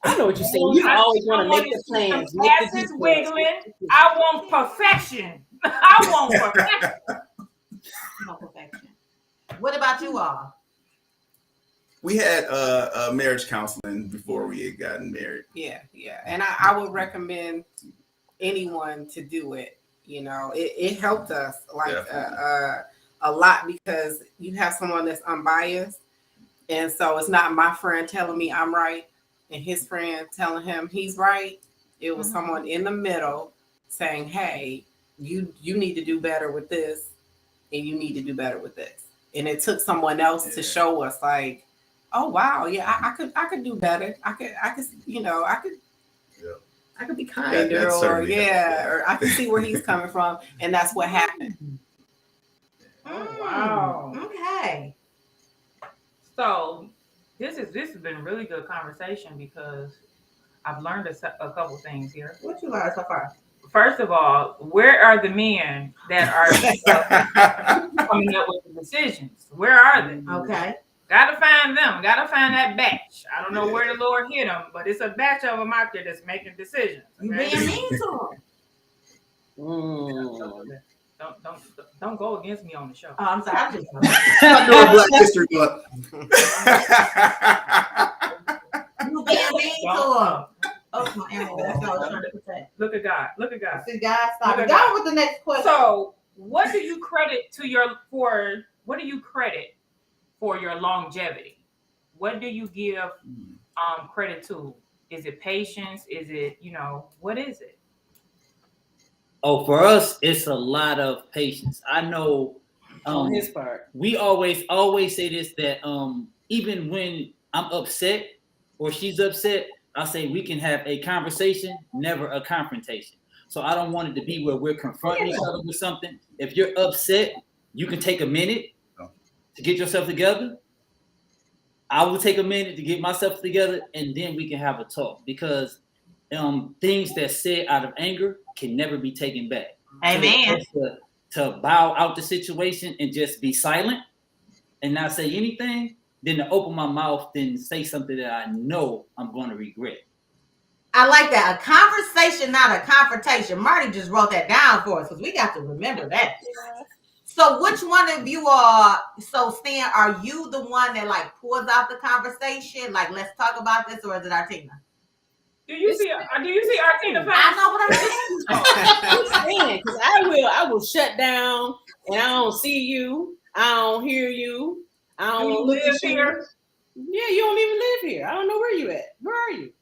I know what you're saying. You always want to make the plans. Passes wiggling. I want perfection. I want perfection. No perfection. What about you all? We had marriage counseling before we had gotten married. Yeah. And I would recommend anyone to do it. It helped us a lot because you have someone that's unbiased. And so it's not my friend telling me I'm right and his friend telling him he's right. It was someone in the middle saying, hey, you need to do better with this and you need to do better with this. And it took someone else to show us like, oh wow, yeah, I could do better. I could be kinder, or I can see where he's coming from, and that's what happened. Wow. Okay. So this has been a really good conversation because I've learned a couple things here. What you learned so far? First of all, where are the men that are coming up with the decisions? Where are they? Okay. Gotta find them. Gotta find that batch. I don't know where the Lord hit them, but it's a batch of them out there that's making decisions. Okay? You being mean to them. Don't go against me on the show. Oh, I'm sorry. I'm just I'm doing Black History Month. You being mean to them. Oh, my animal. That's what I was trying to say. Look at God. Look at God. See, guys, stop it. Go with the next question. So, what do you credit for your longevity? What do you give credit to? Is it patience? Is it, what is it? Oh, for us, it's a lot of patience. I know on his part. We always say this, that even when I'm upset or she's upset, I'll say we can have a conversation, never a confrontation. So I don't want it to be where we're confronting each other with something. If you're upset, you can take a minute to get yourself together. I will take a minute to get myself together, and then we can have a talk, because things that's said out of anger can never be taken back. Amen. So to bow out the situation and just be silent and not say anything, then to open my mouth and say something that I know I'm going to regret. I like that. A conversation, not a confrontation. Marty just wrote that down for us because we got to remember that. Yeah. So which one of you are, Stan, are you the one that like pulls out the conversation? Like, let's talk about this, or is it Artina? Do you see Artina? I know what I'm saying. Because I will shut down and I don't see you. I don't hear you. I don't look at you. Yeah, you don't even live here. I don't know where you at. Where are you?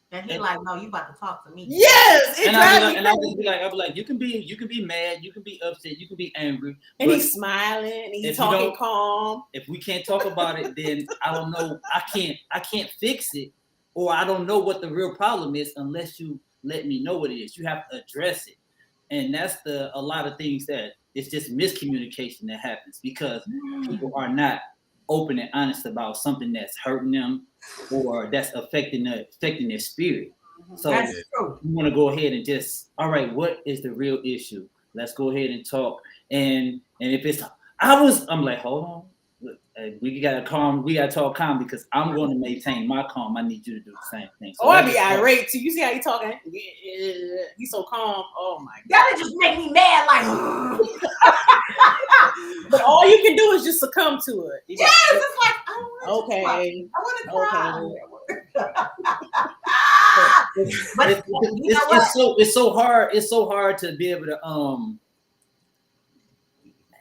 And he like, no, you about to talk to me. Yes, and I'll be like, you can be mad, you can be upset, you can be angry, and he's smiling, and he's talking calm. If we can't talk about it, then I don't know. I can't fix it, or I don't know what the real problem is unless you let me know what it is. You have to address it, and that's a lot of things that it's just miscommunication that happens because people are not open and honest about something that's hurting them or that's affecting their spirit. So That's true. you want to go ahead and just, all right, what is the real issue? Let's go ahead and talk. And if it's, I'm like, hold on. We gotta talk calm because I'm going to maintain my calm. I need you to do the same thing. So I be irate too. You see how he talking? He's so calm. Oh my god. That'll just make me mad. Like, but all you can do is just succumb to it. Yes, it's like, I want to cry. But it's so hard. It's so hard to be able to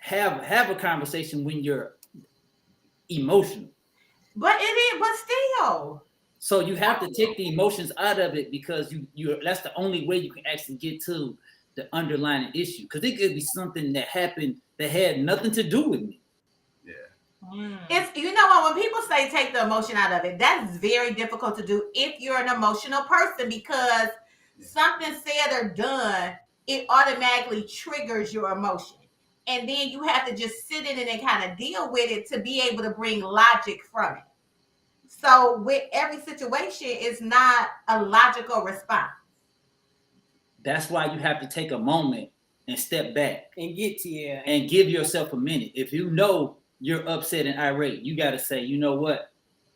have a conversation when you're emotional. But it is, but still. So you have to take the emotions out of it because you that's the only way you can actually get to the underlying issue. Because it could be something that happened that had nothing to do with me. Yeah. It's when people say take the emotion out of it, that's very difficult to do if you're an emotional person because something said or done, it automatically triggers your emotion. And then you have to just sit in it and kind of deal with it to be able to bring logic from it. So with every situation, it's not a logical response. That's why you have to take a moment and step back and get to you and give yourself a minute. If you know you're upset and irate, you got to say, you know what?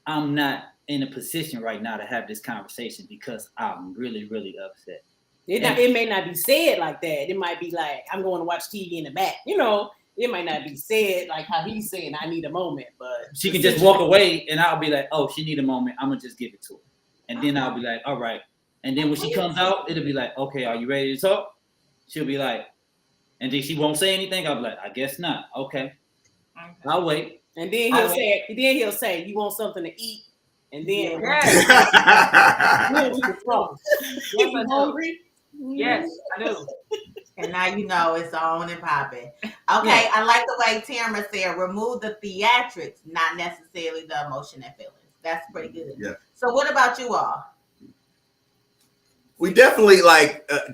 I'm not in a position right now to have this conversation because I'm really, really upset. It may not be said like that. It might be like, I'm going to watch TV in the back. It might not be said like how he's saying, I need a moment. But she can just walk away and I'll be like, oh, she need a moment. I'm going to just give it to her. And then I'll be like, all right. And then when she comes out, it'll be like, okay, are you ready to talk? She'll be like, and then she won't say anything. I'll be like, I guess not. Okay. I'll wait. And then he'll say, you want something to eat? And then we can talk. You hungry? Yes, I do. And now it's on and popping. Okay, I like the way Tamara said, remove the theatrics, not necessarily the emotion and feelings. That's pretty good. Yeah. So what about you all? We definitely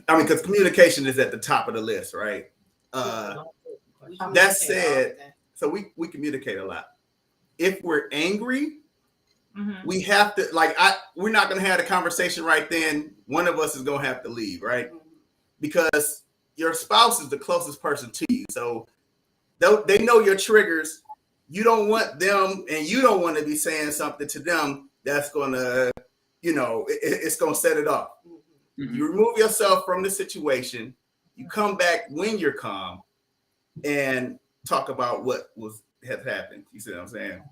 because communication is at the top of the list, right? That said, so we communicate a lot. If we're angry, we have to we're not going to have a conversation right then. One of us is going to have to leave, right? Because your spouse is the closest person to you. So they know your triggers. You don't want them and you don't want to be saying something to them that's going to, it's going to set it off. You remove yourself from the situation. You come back when you're calm and talk about what has happened. You see what I'm saying?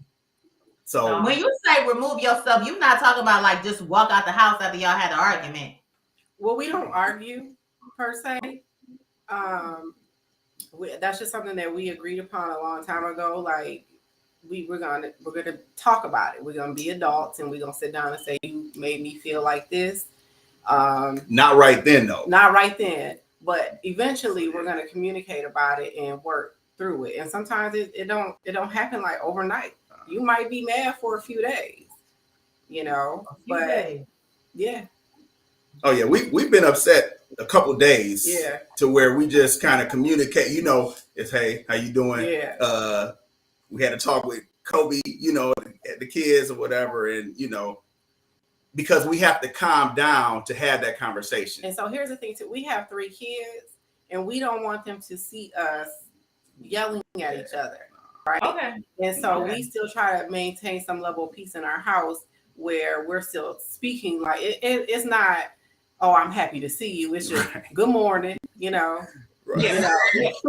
So when you say remove yourself, you're not talking about just walk out the house after y'all had an argument. Well, we don't argue per se. That's just something that we agreed upon a long time ago. Like we're gonna talk about it. We're gonna be adults and we're gonna sit down and say, you made me feel like this. Not right then though. Not right then. But eventually we're gonna communicate about it and work through it. And sometimes it don't happen like overnight. You might be mad for a few days, but yeah. Oh yeah, we've been upset a couple days. Yeah. To where we just kind of communicate. It's hey, how you doing? Yeah. We had to talk with Kobe, the kids or whatever, and because we have to calm down to have that conversation. And so here's the thing too: we have 3 kids, and we don't want them to see us yelling at each other. Right. Okay. And so we still try to maintain some level of peace in our house where we're still speaking like it's not, oh, I'm happy to see you. It's just good morning, Right.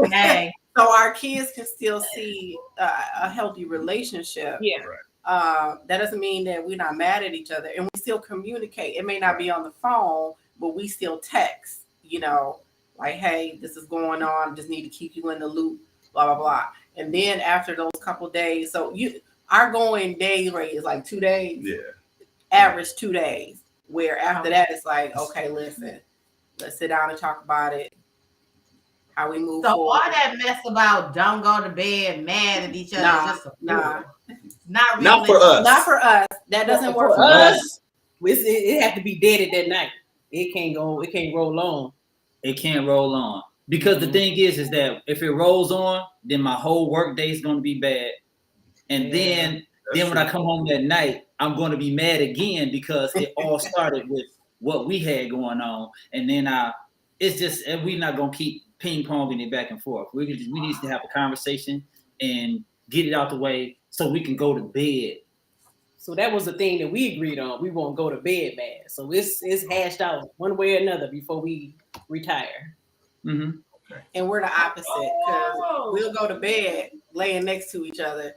Hey. So our kids can still see a healthy relationship. Yeah. Right. That doesn't mean that we're not mad at each other and we still communicate. It may not be on the phone, but we still text, like, hey, this is going on. Just need to keep you in the loop, blah, blah, blah. And then after those couple days, so our going day rate is like 2 days. Yeah. Average 2 days. Where after that, it's like, okay, listen, let's sit down and talk about it. How we move So forward. all that mess about don't go to bed mad at each other is just nah. not Not for us. Not for us. That doesn't work for for us. us. It have to be dead that night. It can't roll on. It can't roll on. Because the thing is that if it rolls on, then my whole work day is going to be bad. And then when I come home that night, I'm going to be mad again because it all started with what we had going on. And then it's just, we're not going to keep ping-ponging it back and forth. We need to have a conversation and get it out the way so we can go to bed. So that was the thing that we agreed on. We won't go to bed mad. So it's hashed out one way or another before we retire. Mm-hmm. And we're the opposite because we'll go to bed laying next to each other.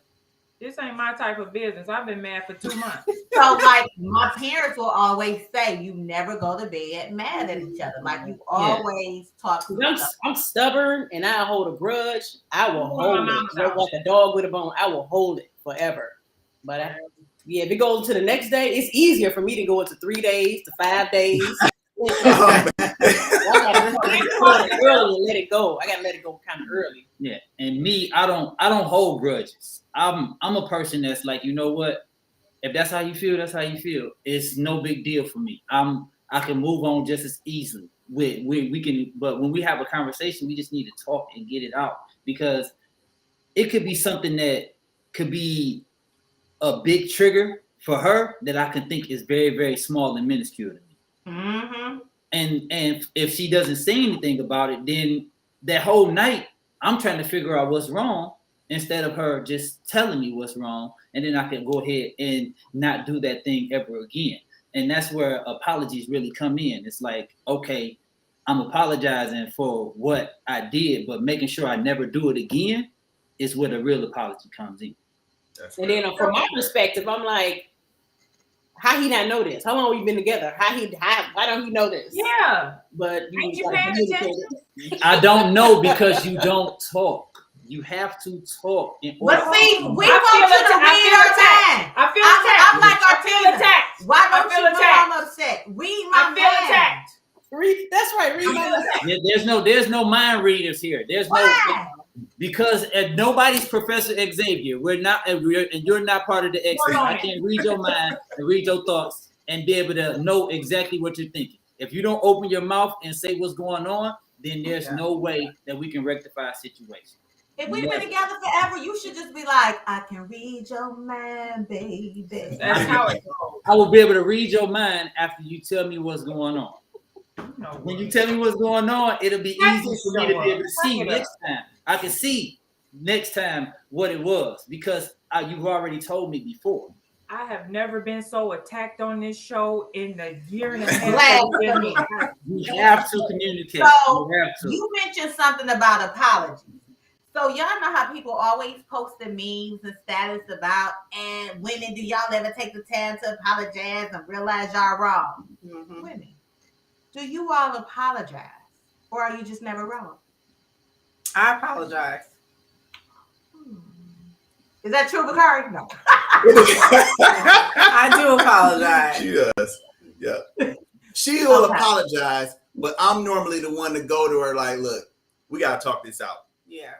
This ain't my type of business. I've been mad for 2 months. So like my parents will always say, you never go to bed mad at each other. Like you always talk to each other. I'm stubborn and I hold a grudge. I will hold it. Like a dog with a bone. I will hold it forever. But if it goes to the next day, it's easier for me to go into 3 days to 5 days. I gotta early and let it go. I gotta let it go kind of early. Yeah, and me, I don't hold grudges. I'm a person that's like, you know what? If that's how you feel, that's how you feel. It's no big deal for me. I can move on just as easily. We can, but when we have a conversation, we just need to talk and get it out because it could be something that could be a big trigger for her that I can think is very, very small and minuscule to me. Mm-hmm. And if she doesn't say anything about it, then that whole night I'm trying to figure out what's wrong instead of her just telling me what's wrong, and then I can go ahead and not do that thing ever again. And that's where apologies really come in. It's like, okay, I'm apologizing for what I did, but making sure I never do it again is where the real apology comes in. And then from my perspective, I'm like, how he not know this? How long we been together? Why don't he know this? Yeah. But Ain't you paying attention? I don't know because you don't talk. You have to talk. But see, we go to the read our mind. I feel attacked. I'm like, I feel attacked. Why don't I feel you attacked. I'm upset? Read my I feel attacked. That's right. Read my There's no mind readers here. There's Why? because nobody's Professor Xavier. We're not, and you're not part of the X-Men. I can't read your mind and read your thoughts and be able to know exactly what you're thinking. If you don't open your mouth and say what's going on, then there's no way that we can rectify a situation. If we've been together forever, you should just be like, I can read your mind, baby. That's how it goes. I will be able to read your mind after you tell me what's going on. No, When you tell me what's going on, it'll be easy for me to be able to see next time. I can see next time what it was because you've already told me before. I have never been so attacked on this show in the year and a half. You have to communicate. So you have to. You mentioned something about apologies. So y'all know how people always post the memes and status about, and women, do y'all ever take the time to apologize and realize y'all wrong? Mm-hmm. Women, do you all apologize, or are you just never wrong? I apologize. Is that true, Bakari? No. I do apologize. She does. Yeah. She will apologize, but I'm normally the one to go to her like, look, we got to talk this out. Yeah.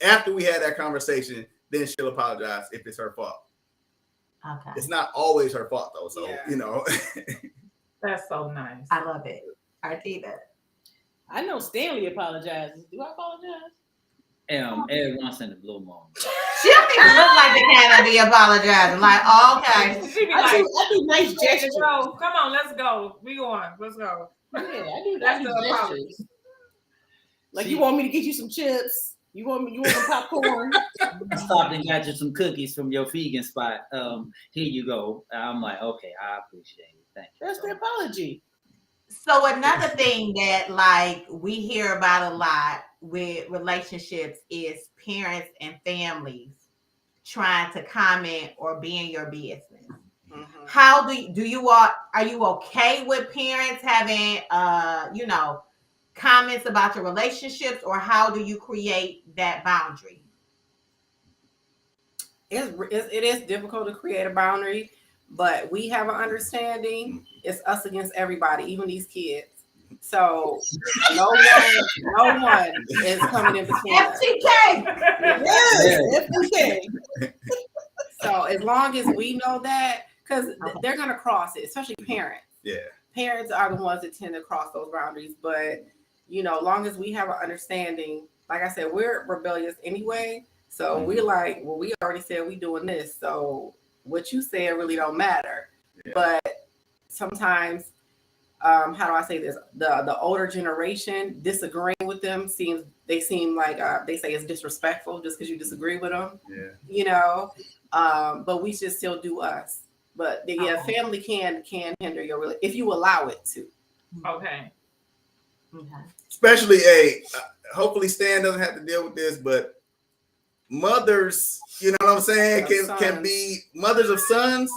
After we had that conversation, then she'll apologize if it's her fault. Okay. It's not always her fault, though. So, you know. That's so nice. I love it. Artita. I know Stanley apologizes. Do I apologize? Every once in a blue moon. She don't even look like the kind that be apologizing. Like, okay. She be I like, do nice gestures. go. Come on, let's go. We going. Let's go. Yeah, I do That's nice the gestures. apology. Like, you want me to get you some chips? You want some popcorn? I stopped and got you some cookies from your vegan spot. Here you go. I'm like, okay, I appreciate it. Thank you. That's the apology. So another thing that like we hear about a lot with relationships is parents and families trying to comment or be in your business. Mm-hmm. How do you all, are you okay with parents having comments about your relationships, or how do you create that boundary? It is difficult to create a boundary, but we have an understanding. It's us against everybody, even these kids. So no one is coming in between us. FTK. Yes, FTK. So as long as we know that, because they're gonna cross it, especially parents. Yeah. Parents are the ones that tend to cross those boundaries, but long as we have an understanding, like I said, we're rebellious anyway. So we're like, well, we already said we doing this, so what you said really don't matter. Yeah. But sometimes, how do I say this? The older generation disagreeing with them seem like they say it's disrespectful just because you disagree with them. Yeah. But we should still do us. But family can hinder your if you allow it to. Okay. Especially hopefully Stan doesn't have to deal with this, but mothers, you know what I'm saying, can be mothers of sons.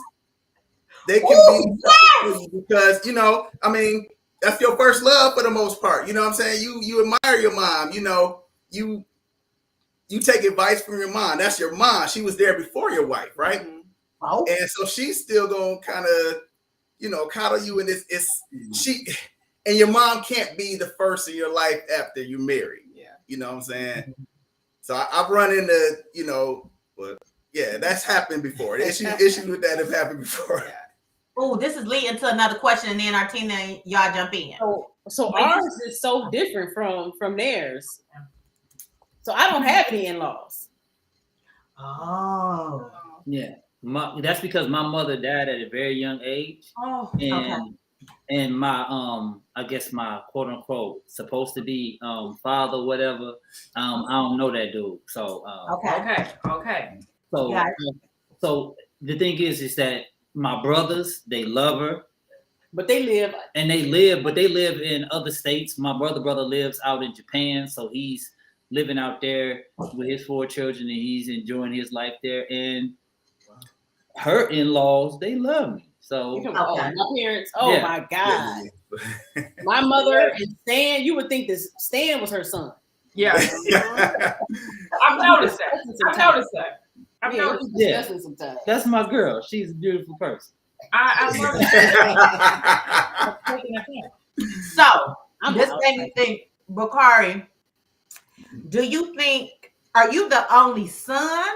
They can be because I mean, that's your first love for the most part. You know what I'm saying? You admire your mom. You take advice from your mom. That's your mom. She was there before your wife, right? Mm-hmm. Oh. And so she's still gonna kind of, coddle you in this. And your mom can't be the first in your life after you're married. Yeah. You know what I'm saying? So I've run into, but yeah, that's happened before. Issues with that have happened before. Yeah. Oh, this is leading to another question, and then Artina and y'all jump in. So ours is so different from theirs. So I don't have any in-laws. Oh. Yeah. That's because my mother died at a very young age. Oh, and my I guess my quote unquote supposed to be father, whatever. I don't know that dude. So okay. So the thing is that my brothers, they love her. But they live in other states. My brother lives out in Japan, so he's living out there with his 4 children and he's enjoying his life there. And her in-laws, they love me. So my parents, my God. My mother and Stan, you would think this Stan was her son. Yeah. I've noticed that. I've noticed that sometimes. That's my girl. She's a beautiful person. I love that. So this made me think, Bakari, are you the only son?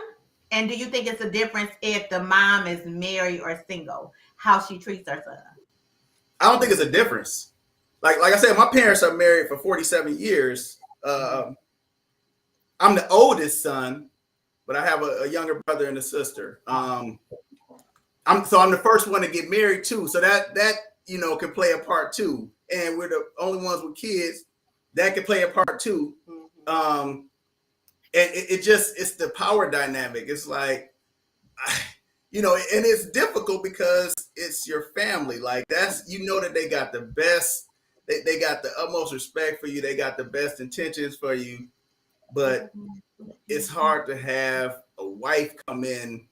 And do you think it's a difference if the mom is married or single, how she treats her son? I don't think it's a difference. Like I said, my parents are married for 47 years. I'm the oldest son, but I have a younger brother and a sister. I'm the first one to get married too. So that can play a part too. And we're the only ones with kids that can play a part too. And it's the power dynamic. It's like, and it's difficult because it's your family. Like that they got the best, they got the utmost respect for you. They got the best intentions for you, but it's hard to have a wife come in.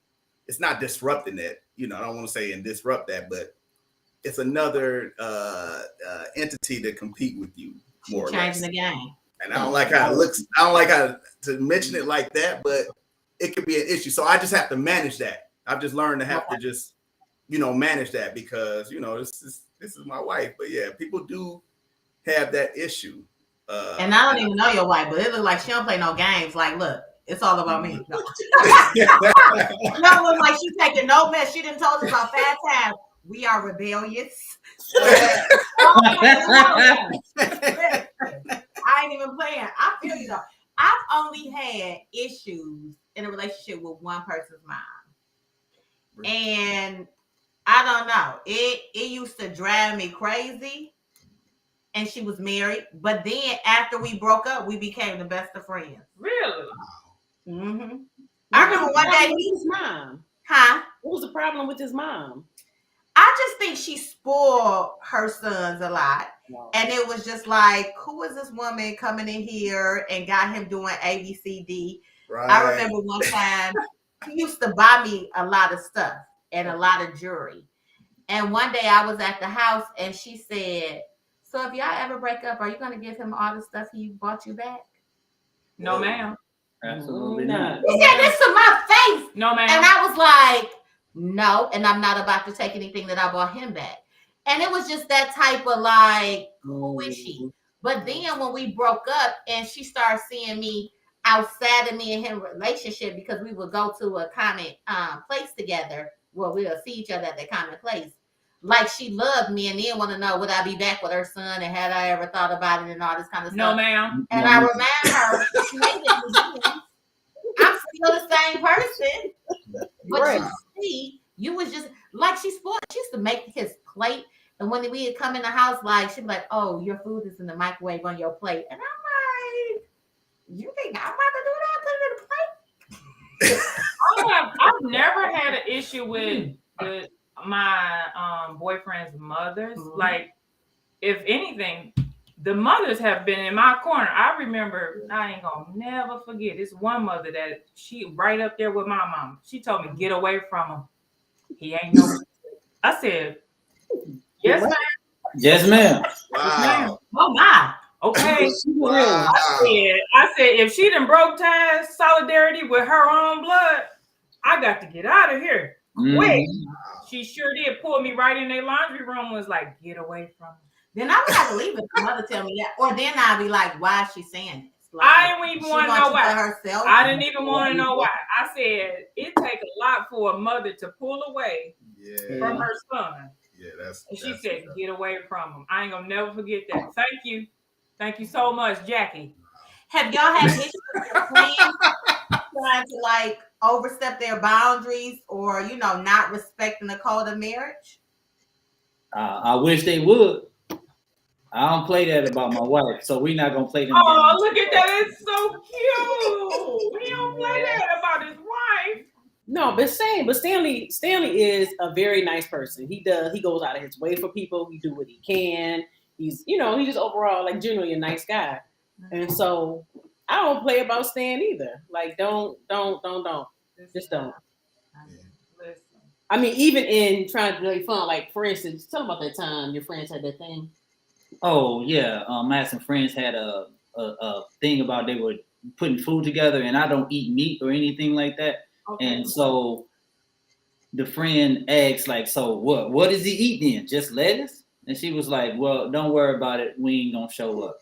It's not disrupting it. I don't want to say and disrupt that, but it's another entity to compete with you more or less. Changing the game. And I don't like how it looks. I don't like how to mention it like that, but it could be an issue. So I just have to manage that. I've just learned to have to just, manage that because, this is my wife. But yeah, people do have that issue. And I don't even know your wife, but it looks like she don't play no games. Like, look, it's all about me. No, no, like she taking no mess. She didn't told us about 5 times. We are rebellious. I ain't even playing. I feel you though. I've only had issues in a relationship with one person's mom. And I don't know. It used to drive me crazy. And she was married. But then after we broke up, we became the best of friends. Really? Mm-hmm. I remember one day his mom. Huh? What was the problem with his mom? I just think she spoiled her sons a lot. Wow. And it was just like, who is this woman coming in here and got him doing ABCD? Right. I remember one time he used to buy me a lot of stuff and a lot of jewelry. And one day I was at the house and she said, so if y'all ever break up, are you going to give him all the stuff he bought you back? No, ma'am. Absolutely not. He said this to my face. No, ma'am. And I was like, No, and I'm not about to take anything that I bought him back. And it was just that type of like, who is she? But then when we broke up and she started seeing me outside of me and him relationship because we would go to a common place together where we'll see each other at that common place. Like she loved me and then want to know would I be back with her son and had I ever thought about it and all this kind of No, stuff. ma'am. And I remind her, I'm still the same person. But Right. you see, you was just like she spoiled. She used to make his plate. And when we would come in the house, like she'd be like, "Oh, your food is in the microwave on your plate." And I'm like, "You think I'm about to do that? Put it in the plate?" I've never had an issue with my boyfriend's mothers. Mhm. Like, if anything, the mothers have been in my corner. I remember, I ain't gonna never forget. This one mother that she right up there with my mom. She told me, "Get away from him. He ain't no." I said, "Yes, ma'am." Yes, ma'am. Wow. Oh my! Okay. Wow. I said, if she done broke ties, solidarity with her own blood, I got to get out of here. Quick. She sure did pull me right in their laundry room and was like, "Get away from me." Then I would have to leave if the mother tell me that, or then I'd be like, "Why is she saying this?" Like, I didn't even she want to wants know you why. for herself. I didn't even want to know why. I said, it take a lot for a mother to pull away Yeah. from her son. Yeah, that's. And she that's said, "Get away from him." I ain't gonna never forget that. Thank you. Thank you so much, Jackie. Have y'all had issues with friends trying to like overstep their boundaries or not respecting the code of marriage? I wish they would. I don't play that about my wife, so we're not gonna play them. Oh, games. look at that! It's so cute. He don't play that about his wife. No, but Stanley is a very nice person. He goes out of his way for people. He do what he can. He's he's just overall like generally a nice guy. And so I don't play about Stan either. Like don't. Just don't. Listen. I mean, even in trying to make fun, like for instance, tell them about that time your friends had that thing. Oh yeah, I had some friends had a thing about they were putting food together, and I don't eat meat or anything like that. Okay. And so the friend asked, like, "So what does he eat then? Just lettuce?" And she was like, "Well, don't worry about it. We ain't gonna show up."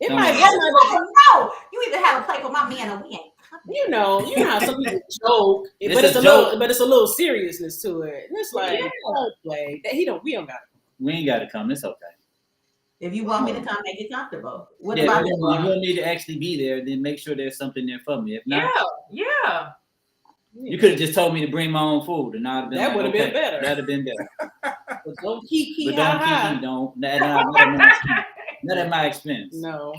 It Don't might worry. No, you either have a plate for my man or we ain't. you know how some people joke, but It's it's a a joke. little little seriousness to it. And it's like Yeah. don't play. We don't got it. We ain't got to come. It's okay. If you want me to come, make it comfortable. What Yeah, about if this you one? want me to actually be there, then make sure there's something there for me. If not, Yeah. you could have just told me to bring my own food, and I'd have been That like, would have okay, been better. That'd have been better. But don't kiki But don't ha keep ha. not at my expense. No.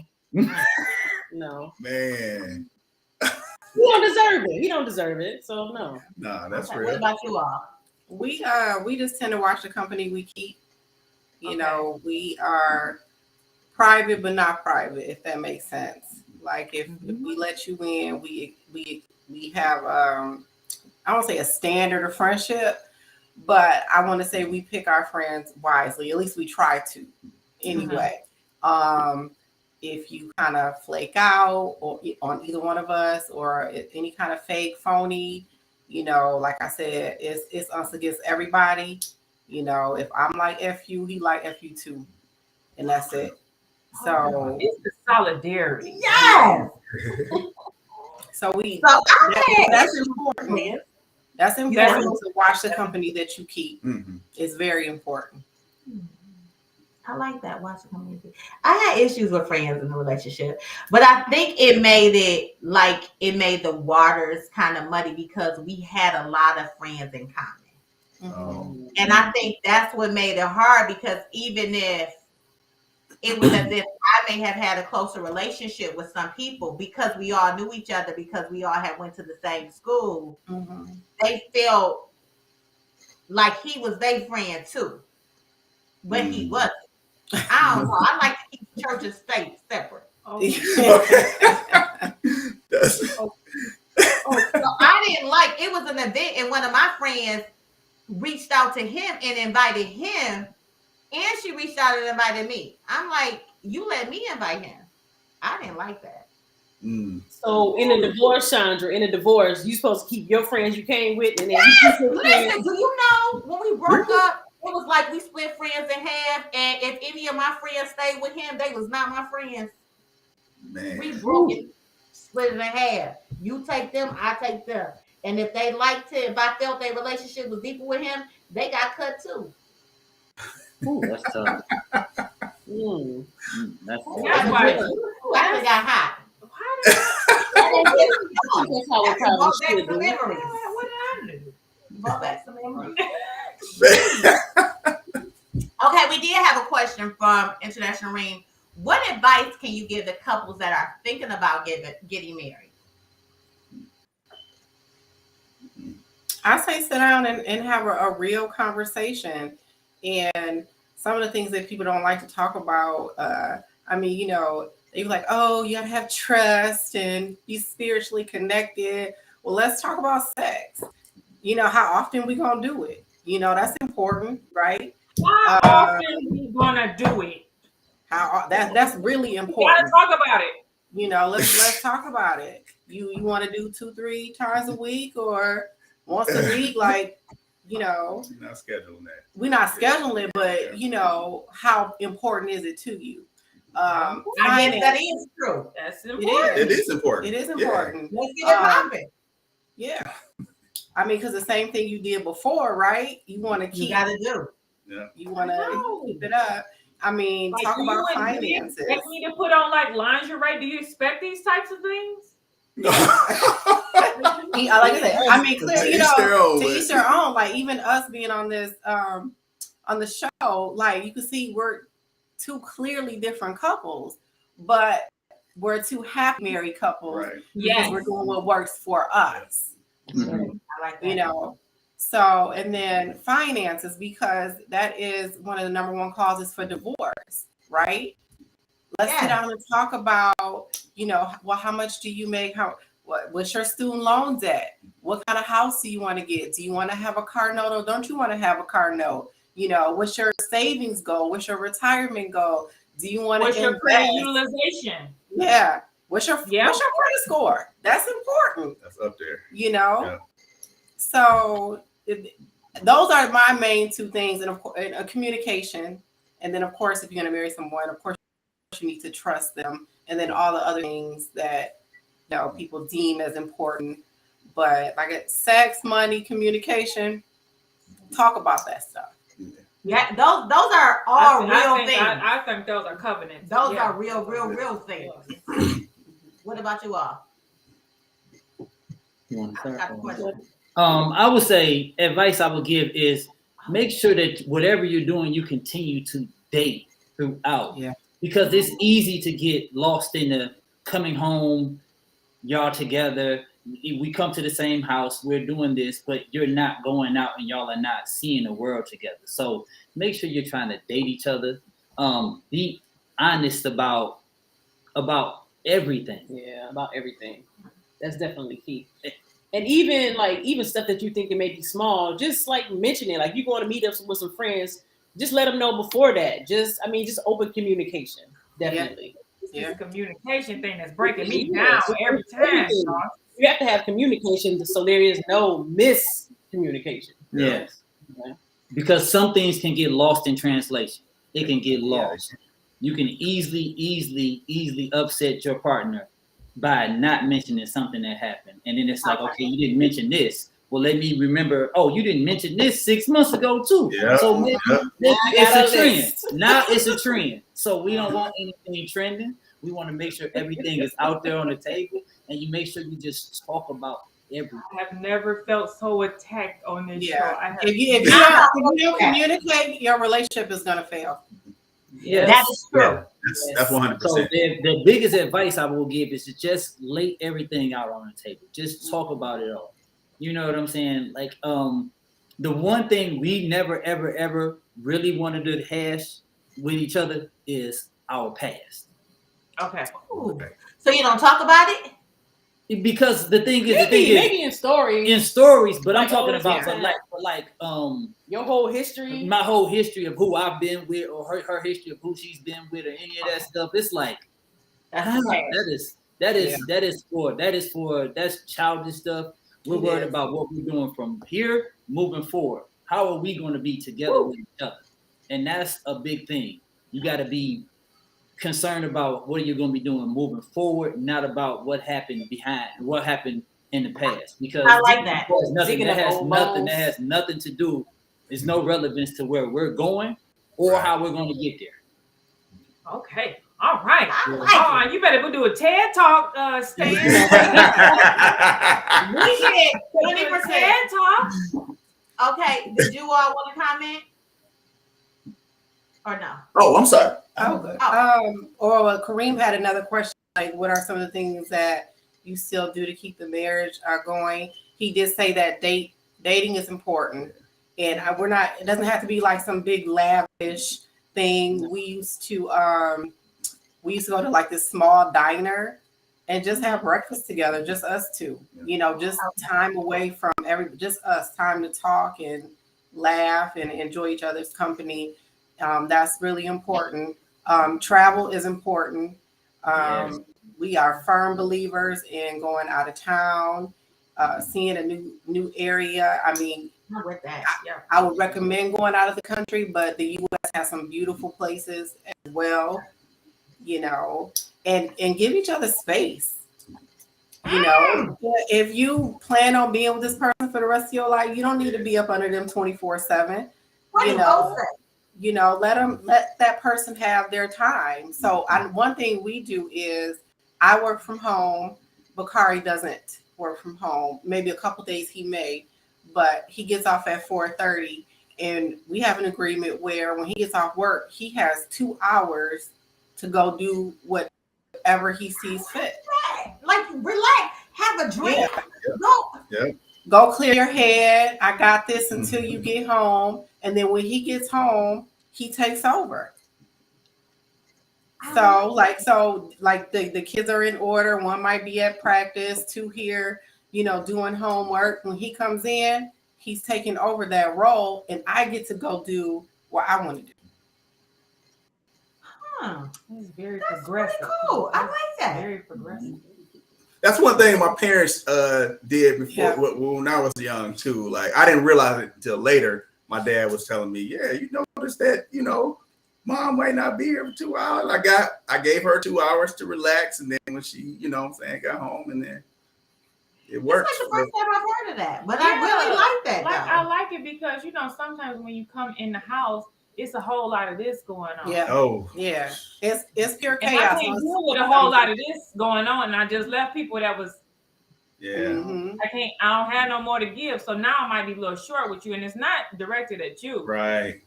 No. Man. He don't deserve it. He don't deserve it. So no. Nah, that's Okay, real. what about you all? We just tend to watch the company we keep. You Okay. know, we are private but not private, if that makes sense. Like if we let you in, we have I won't say a standard of friendship, but I want to say we pick our friends wisely. At least we try to anyway. If you kind of flake out or on either one of us or any kind of fake phony, like I said, it's us against everybody. If I'm like F you, he like F you too. And that's it. So It's the solidarity. Yes. So we So that's important. That's important to watch the company that you keep. Mm-hmm. It's very important. I like that. Watch the community. I had issues with friends in the relationship, but I think it made the waters kind of muddy because we had a lot of friends in common. Oh. And I think that's what made it hard because even if it was as if I may have had a closer relationship with some people because we all knew each other, because we all had went to the same school, they felt like he was their friend too. But he wasn't. I don't know. I like to keep church and state separate. So I didn't like it was an event and one of my friends reached out to him and invited him, and she reached out and invited me. I'm like, you let me invite him. I didn't like that. So in a divorce, Chandra, in a divorce, you supposed to keep your friends you came with, and then you keep your friends. Listen, do you know when we broke up, it was like we split friends in half, and if any of my friends stayed with him, they was not my friends. Man. We broke it, split it in half. You take them, I take them. And if they liked it, if I felt their relationship was deeper with him, they got cut too. Ooh, that's tough. That's tough. That's why. I got hot. That's how it probably should be. What did I do? Brought back some memories. Okay, we did have a question from International Ream. What advice can you give the couples that are thinking about getting married? I say sit down and have a real conversation. And some of the things that people don't like to talk about, they're like, oh, you gotta have trust and be spiritually connected. Well, let's talk about sex. How often we gonna do it? That's important, right? How often we gonna do it? That's really important. We gotta talk about it. Let's talk about it. You want to do 2-3 times a week or once a week? Like, We're not scheduling that. We're not scheduling it, but how important is it to you? I guess that is true. That's important. It is important. It is important. Let's get it popping. Yeah. Because the same thing you did before, right? You want to keep. You gotta do. Yeah. You want to keep it up. Talk about finances. Do you expect me to put on like lingerie? Do you expect these types of things? Like I said, clearly, to each their own. Like even us being on this, on the show, like you can see we're two clearly different couples, but we're two happy married couples. Right. Because we're doing what works for us. I like that. So, and then finances, because that is one of the number one causes for divorce, right? Let's sit down and talk about, how much do you make? What's your student loans at? What kind of house do you want to get? Do you want to have a car note or don't you want to have a car note? What's your savings goal? What's your retirement goal? Do you want to What's your credit utilization? Yeah. What's your credit score? That's important. That's up there. Yeah. So those are my main two things, and of course, communication. And then, of course, if you're going to marry someone, of course, you need to trust them. And then all the other things that people deem as important. But like sex, money, communication, talk about that stuff. Yeah, those are all real things. I think those are covenants. Those are real things. What about you all? You want to start? I would say advice I would give is make sure that whatever you're doing, you continue to date throughout. Yeah. Because it's easy to get lost in the coming home, y'all together. We come to the same house, we're doing this, but you're not going out and y'all are not seeing the world together. So make sure you're trying to date each other. Be honest about everything. Yeah, about everything. That's definitely key. And even stuff that you think it may be small, just like mention it. Like you going to meet up with some friends, just let them know before that. Just open communication. Definitely. It's a communication thing that's breaking me down every time. You have to have communication so there is no miscommunication. Yes. Okay. Because some things can get lost in translation. It can get lost. You can easily upset your partner by not mentioning something that happened. And then it's like, okay, you didn't mention this. Well, let me remember, you didn't mention this 6 months ago too. Yeah. So it's a trend. Now it's a trend. So we don't want anything trending. We want to make sure everything is out there on the table, and you make sure you just talk about everything. I have never felt so attacked on this show. If you don't communicate, your relationship is gonna fail. Yeah, that's true. Yeah, that's 100%. So the biggest advice I will give is to just lay everything out on the table. Just talk about it all. You know what I'm saying? Like the one thing we never ever really wanted to hash with each other is our past. Okay. Ooh. So you don't talk about it? Because the thing is, maybe in stories, but I'm talking about your whole history, my whole history of who I've been with, or her history of who she's been with, or any of that stuff. It's like that That's childish stuff. We're worried about what we're doing from here moving forward. How are we going to be together with each other? And that's a big thing. You got to be concerned about what you're going to be doing moving forward, not about what happened in the past. Because I like that. That has nothing to do. There's no relevance to where we're going or how we're going to get there. Okay. All right. I like you better do a TED Talk, Stan. We get 20%. TED Talk. Okay. Did you all want to comment? Or no? Oh, I'm sorry. Or Kareem had another question, like what are some of the things that you still do to keep the marriage going? He did say that dating is important, and it doesn't have to be like some big lavish thing. We used to go to like this small diner and just have breakfast together, just us two, just time away from just us, time to talk and laugh and enjoy each other's company. That's really important. Travel is important. We are firm believers in going out of town, seeing a new area. I mean, with that, I would recommend going out of the country, but the U.S. has some beautiful places as well, and give each other space. If you plan on being with this person for the rest of your life, you don't need to be up under them 24/7. Let that person have their time. So one thing we do is I work from home. Bakari doesn't work from home. Maybe a couple days he may, but he gets off at 4:30, and we have an agreement where when he gets off work, he has 2 hours to go do whatever he sees fit. Like relax, have a drink. Go clear your head. I got this until you get home, and then when he gets home, he takes over. So the kids are in order. One might be at practice, two here, doing homework. When he comes in, he's taking over that role, and I get to go do what I want to do. That's very progressive. Cool. I like that. Very progressive. That's one thing my parents did before when I was young too. Like I didn't realize it until later. My dad was telling me, "Yeah, you notice that Mom might not be here for 2 hours." I gave her 2 hours to relax, and then when she, got home, and then it worked. That's like the first time I've heard of that, but I really like that. I like it because sometimes when you come in the house, it's a whole lot of this going on. Yeah. Oh. Yeah. It's pure chaos. And I can't deal with a whole lot of this going on, and I just left people that was. Yeah. Mm-hmm. I don't have no more to give, so now I might be a little short with you, and it's not directed at you. Right.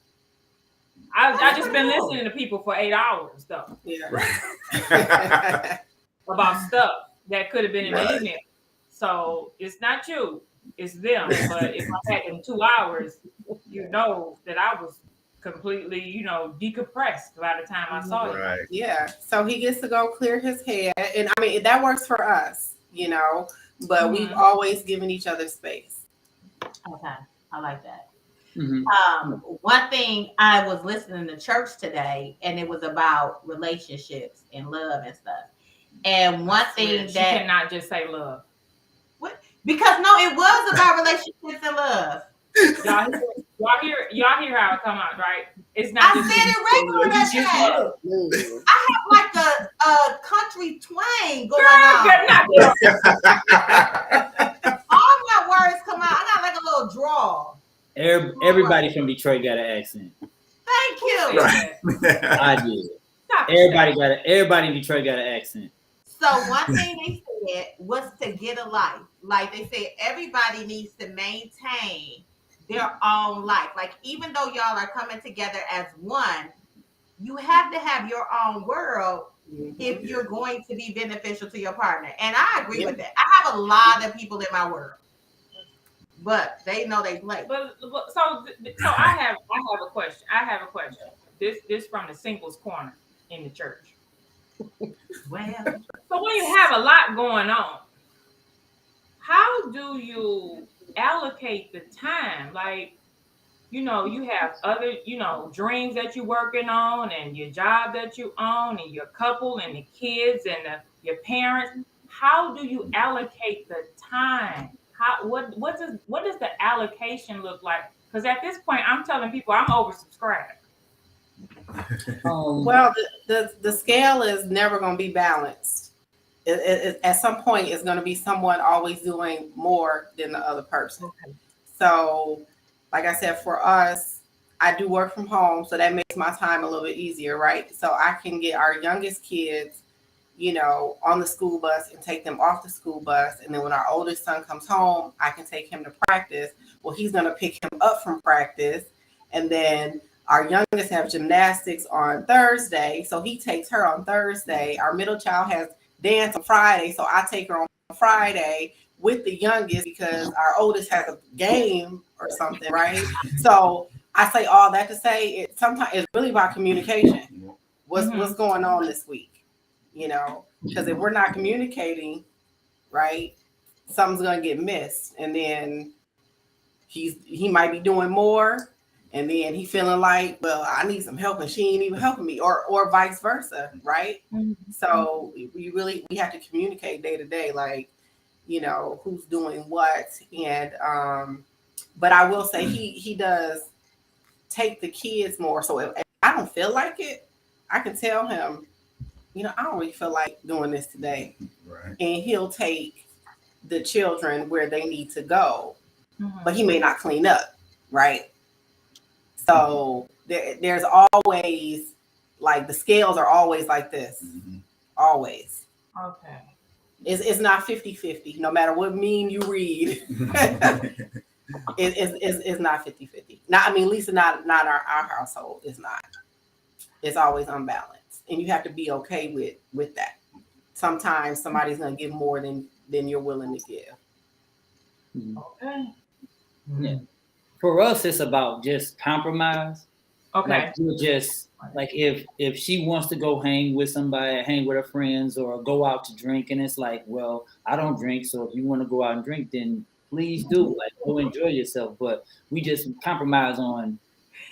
I just been listening to people for 8 hours though. Yeah. Right. About stuff that could have been in the email. So it's not you, it's them. But if I had them 2 hours, that I was completely, decompressed by the time I saw right. it. Yeah. So he gets to go clear his head. And I mean, that works for us, but we've always given each other space. Okay. I like that. Mm-hmm. One thing, I was listening to church today, and it was about relationships and love and stuff. And one thing You that cannot just say love. What? Because no, it was about relationships and love. Y'all hear how it come out, right? It's not. I said it regular that day. I have like a country twang going on. All my words come out. I got like a little drawl. Everybody from Detroit got an accent. Thank you. Right. I did. Everybody in Detroit got an accent. So one thing they said was to get a life. Like they said, everybody needs to maintain their own life. Like even though y'all are coming together as one, you have to have your own world if you're going to be beneficial to your partner. And I agree with that. I have a lot of people in my world, but they know they play. But so I have a question. This from the singles corner in the church. Well, so when you have a lot going on, how do you allocate the time? Like, you know, you have other, you know, dreams that you're working on and your job that you own and your couple and the kids and your parents. How do you allocate the time? What does the allocation look like? Because at this point, I'm telling people I'm oversubscribed. Well, the scale is never going to be balanced. At some point, it's going to be someone always doing more than the other person. Okay. So, like I said, for us, I do work from home, so that makes my time a little bit easier, right? So I can get our youngest kids, you know, on the school bus and take them off the school bus. And then when our oldest son comes home, I can take him to practice. Well, he's going to pick him up from practice. And then our youngest have gymnastics on Thursday, so he takes her on Thursday. Our middle child has dance on Friday, so I take her on Friday with the youngest because our oldest has a game or something, right? So I say all that to say sometimes it's really about communication. What's going on this week? You know, because if we're not communicating, right, something's gonna get missed, and then he might be doing more, and then he feeling like, well, I need some help, and she ain't even helping me, or vice versa, right? So we have to communicate day to day, like, you know, who's doing what, and but I will say he does take the kids more. So if I don't feel like it, I can tell him, you know, I don't really feel like doing this today. Right. And he'll take the children where they need to go, but he may not clean up, right? So there's always, like, the scales are always like this, always. Okay. It's not 50-50, no matter what meme you read. It's not 50-50. Not, I mean, at least not our household. It's not. It's always unbalanced. And you have to be okay with that. Sometimes somebody's gonna give more than you're willing to give. Okay. Yeah. For us, it's about just compromise. Okay. Like, we're just like, if she wants to go hang with somebody, hang with her friends, or go out to drink, and it's like, well, I don't drink, so if you want to go out and drink, then please do. Like, go enjoy yourself. But we just compromise on.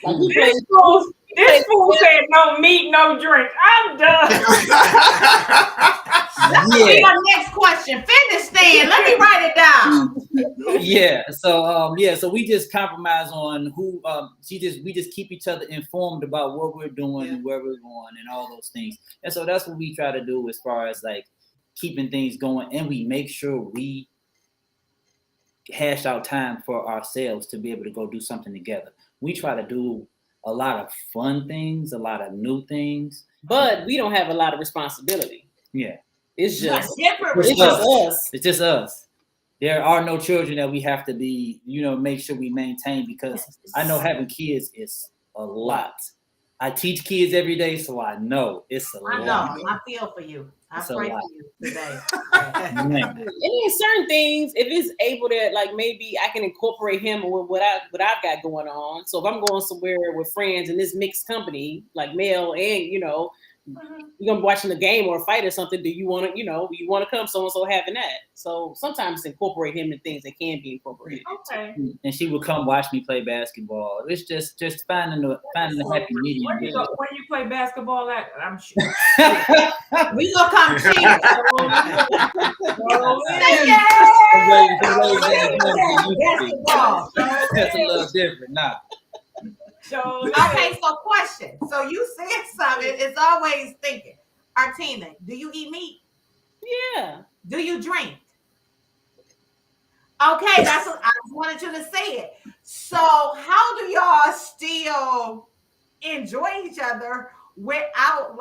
Like, this fool said no meat, no drink. I'm done. Let's be our next question. Finish, Stan. Let me write it down. Yeah. So we just compromise on who. We just keep each other informed about what we're doing and where we're going and all those things. And so that's what we try to do as far as, like, keeping things going, and we make sure we hash out time for ourselves to be able to go do something together. We try to do a lot of fun things, a lot of new things, but we don't have a lot of responsibility. Yeah. It's just us. It's just us. There are no children that we have to be, make sure we maintain, because I know having kids is a lot. I teach kids every day, so I know it's a lot. I know. I feel for you. I pray for you today. And then certain things, if it's able to, like, maybe I can incorporate him with what I've got going on. So if I'm going somewhere with friends in this mixed company, like male and, you're gonna be watching a game or a fight or something, do you want to, you want to come, so having that. So sometimes incorporate him in things that can be incorporated. Okay. And she would come watch me play basketball. It's just finding the happy medium. When you play basketball at, I'm sure. We gonna come cheer. That's a little different, nah. Okay, so question. So you said something. It's always thinking. Artina, do you eat meat? Yeah. Do you drink? Okay, that's what I wanted you to say it. So how do y'all still enjoy each other without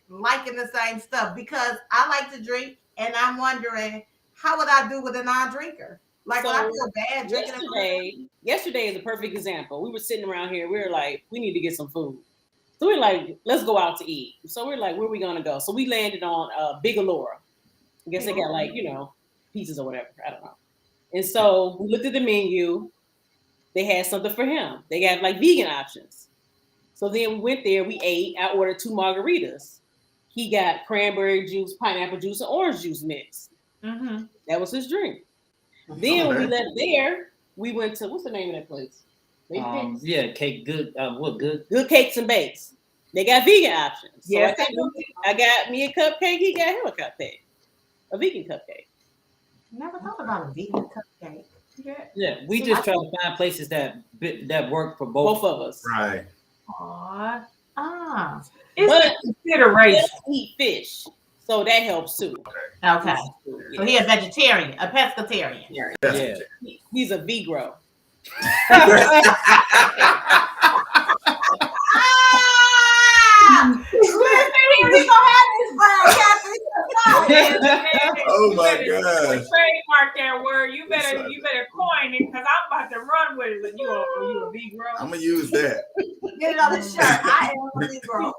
liking the same stuff? Because I like to drink, and I'm wondering, how would I do with a non-drinker? Like, I feel bad drinking. Yesterday is a perfect example. We were sitting around here. We were like, we need to get some food. So we're like, let's go out to eat. So we're like, where are we going to go? So we landed on Bigalora. I guess they got, like, pizzas or whatever. I don't know. And so we looked at the menu. They had something for him. They got, like, vegan options. So then we went there. We ate. I ordered 2 margaritas. He got cranberry juice, pineapple juice, and orange juice mixed. Mm-hmm. That was his drink. Then when we left there, we went to, what's the name of that place? Yeah, cake good. What good? Good cakes and bakes. They got vegan options. So Yes, I got me a cupcake. He got him a cupcake, a vegan cupcake. Never thought about a vegan cupcake. Yeah, we just try to find places that work for both of us. Right. Aw. But consideration. Eat fish, so that helps too. Okay. So he a vegetarian, a pescatarian. Yeah. He's a vegro. Oh my God! Trademark that word. You better coin it because I'm about to run with it. You a vegro? I'm gonna use that. Get it on the shirt. I am a vegro.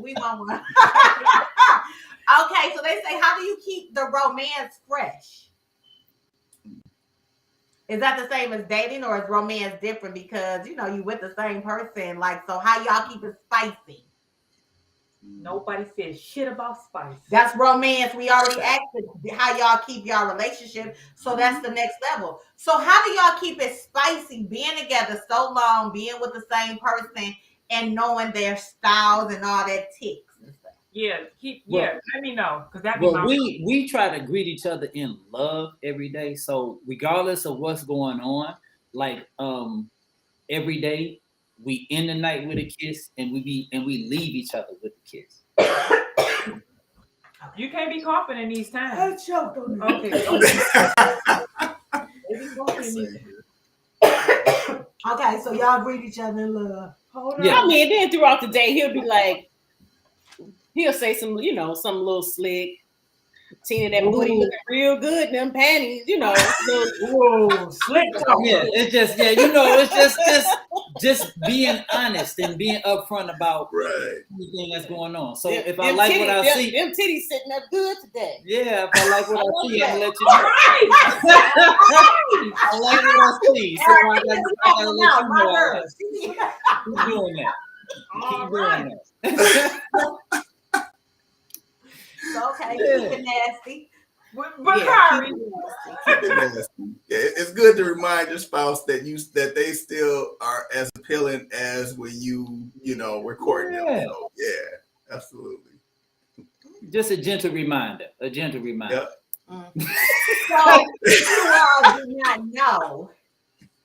We want one. Okay, so they say, how do you keep the romance fresh? Is that the same as dating, or is romance different because you with the same person? Like, so how y'all keep it spicy? Nobody says shit about spice. That's romance. We already asked how y'all keep y'all relationship. So that's the next level. So how do y'all keep it spicy, being together so long, being with the same person, and knowing their styles and all that ticks and stuff? Yeah, let me know, because that be my we try to greet each other in love every day. So regardless of what's going on, like every day we end the night with a kiss, and we leave each other with a kiss. You can't be coughing in these times. I choked on Okay. Okay, so y'all greet each other in love. Hold on. Yeah. I mean, then throughout the day, he'll say some little slick. Tina, that booty looking real good in them panties, Whoa, slick talk. Yeah, it's just being honest and being upfront about everything that's going on. So if I like what I see, them titties sitting up good today. Yeah, if I like what I see, I'm gonna let you know. I like what I see, so I gotta let you know. Keep doing that. Keep doing that. Okay, keep it nasty. It's good to remind your spouse that they still are as appealing as when we're courting them. So, yeah, absolutely. Just a gentle reminder. Yep. So you all do not know,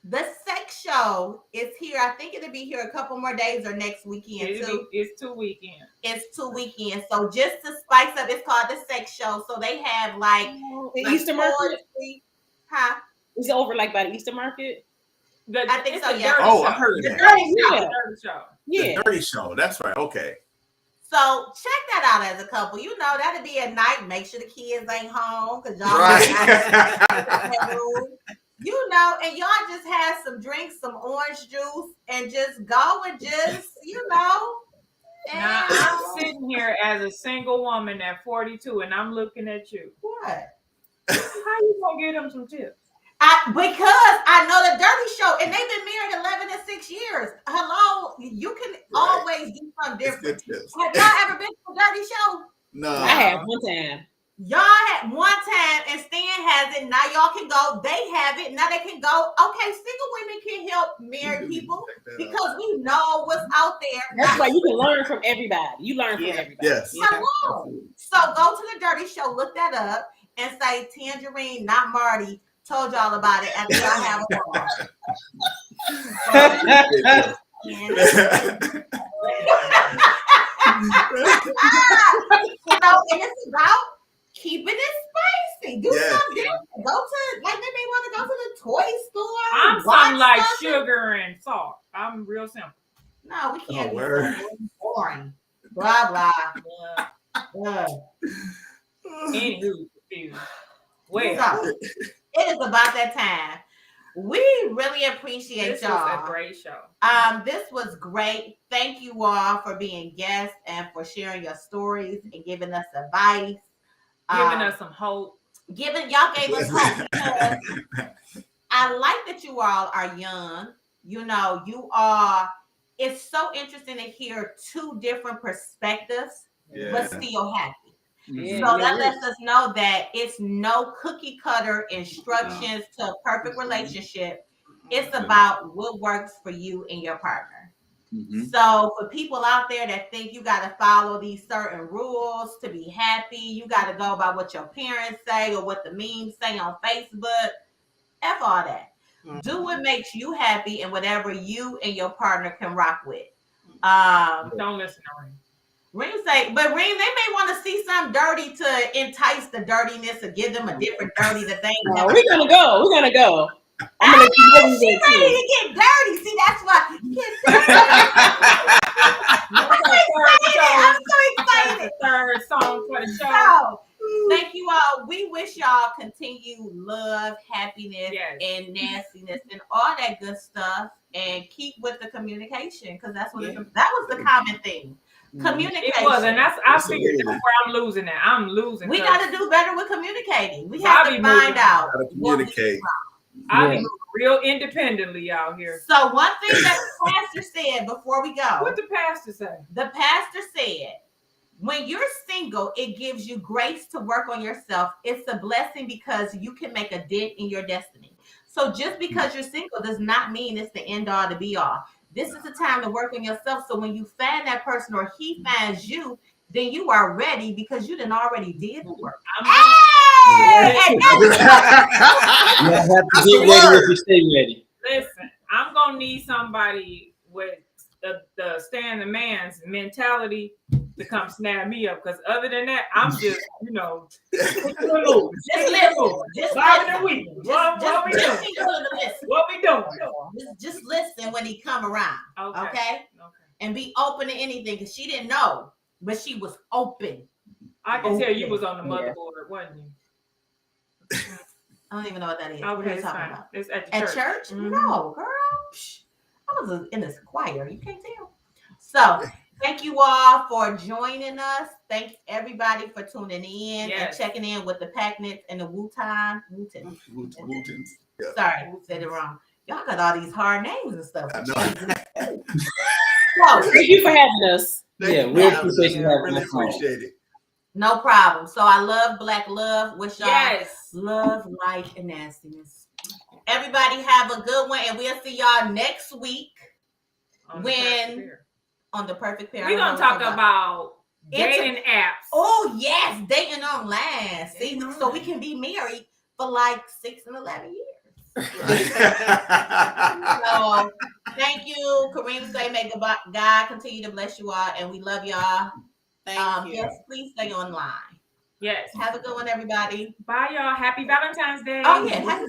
the sex show is here. I think it'll be here a couple more days or next weekend too. It's 2 weekends. It's 2 weekends. So just to spice up, it's called the sex show. So they have the Easter market. Huh? Is it over like by the Easter market? I think so. Yeah. Oh, I heard that. Dirty show. Yeah. The dirty show. That's right. Okay. So check that out as a couple. That'll be at night. Make sure the kids ain't home because y'all and y'all just have some drinks, some orange juice, and just go and just, Now I'm sitting here as a single woman at 42, and I'm looking at you. What? How you gonna get them some tips? Because I know the dirty show, and they've been married 11 and 6 years. Hello, you can always do something different. Have y'all ever been to a dirty show? No. I have one time. Y'all had one time, and Stan has it. Now y'all can go. They have it. Now they can go. Okay, single women can help married people because we know what's out there. That's why you can learn from everybody. You learn from everybody. Yes. Hello. So go to the dirty show, look that up, and say Tangerine, not Marty, told y'all about it after y'all have a bar. And it's about keeping it spicy. Do something different. Go to, maybe they want to go to the toy store. I'm something like sugar and salt. I'm real simple. No, we can't be boring. Blah, blah. Anywho, well, so, it is about that time. We really appreciate y'all. This was a great show. This was great. Thank you all for being guests and for sharing your stories and giving us advice. Giving us some hope. Y'all gave us hope because I like that you all are young. It's so interesting to hear two different perspectives, but still happy. Yeah, So yeah, that yeah. lets us know that it's no cookie cutter instructions to a perfect relationship. It's about what works for you and your partner. So for people out there that think you got to follow these certain rules to be happy, you got to go by what your parents say or what the memes say on Facebook. F all that. Do what makes you happy and whatever you and your partner can rock with. Don't listen to Ring. Ring say, but Ring, they may want to see something dirty to entice the dirtiness or give them a different dirty that they ain't No, never. we're gonna go. We're gonna go. I'm gonna let you know She we ready went to get dirty. See, that's why you can't say I'm so excited. The third song for the show. So, thank you all. We wish y'all continued love, happiness, Yes. and nastiness, and all that good stuff. And keep with the communication, because that's what that was the common thing. Communication. It was, and I figured that's where I'm losing it. I'm losing. We got to do better with communicating. We have to find out how to communicate. I be real independently out here. So one thing that the pastor said before we go. What the pastor say? The pastor said, when you're single, it gives you grace to work on yourself. It's a blessing because you can make a dent in your destiny. So just because you're single does not mean it's the end all to be all. This is the time to work on yourself. So when you find that person or he finds you, then you are ready because you done already did the work. You have to get ready if you stay ready. Listen, I'm gonna need somebody with the stand the man's mentality to come snap me up. Because other than that, I'm just, just listen. What we doing? Just listen when he come around. Okay? And be open to anything, because she didn't know, but she was open. I can tell you was on the motherboard, wasn't you? I don't even know what that is. Oh, What are you it's talking fine. about? It's at At church. church? Mhm. No, girl. I was in this choir. You can't tell. So thank you all for joining us. Thank everybody for tuning in and checking in with the Packnets and the Wu-Time. Yeah. Sorry, said it wrong. Y'all got all these hard names and stuff. I know. So, thank you for having us. Yeah, we appreciate you having really us on. appreciate it. no problem. So I love Black love. Wish y'all love, life, and nastiness. Everybody have a good one, and we'll see y'all next week on the Perfect Pair. We're gonna talk about dating apps. Oh yes, dating online. See, so we can be married for like 6 and 11 years. So thank you, Kareem. Say, may God continue to bless you all, and we love y'all. Thank you. Yes, please stay online. Yes. Have a good one, everybody. Bye, y'all. Happy Valentine's Day. Oh yeah, happy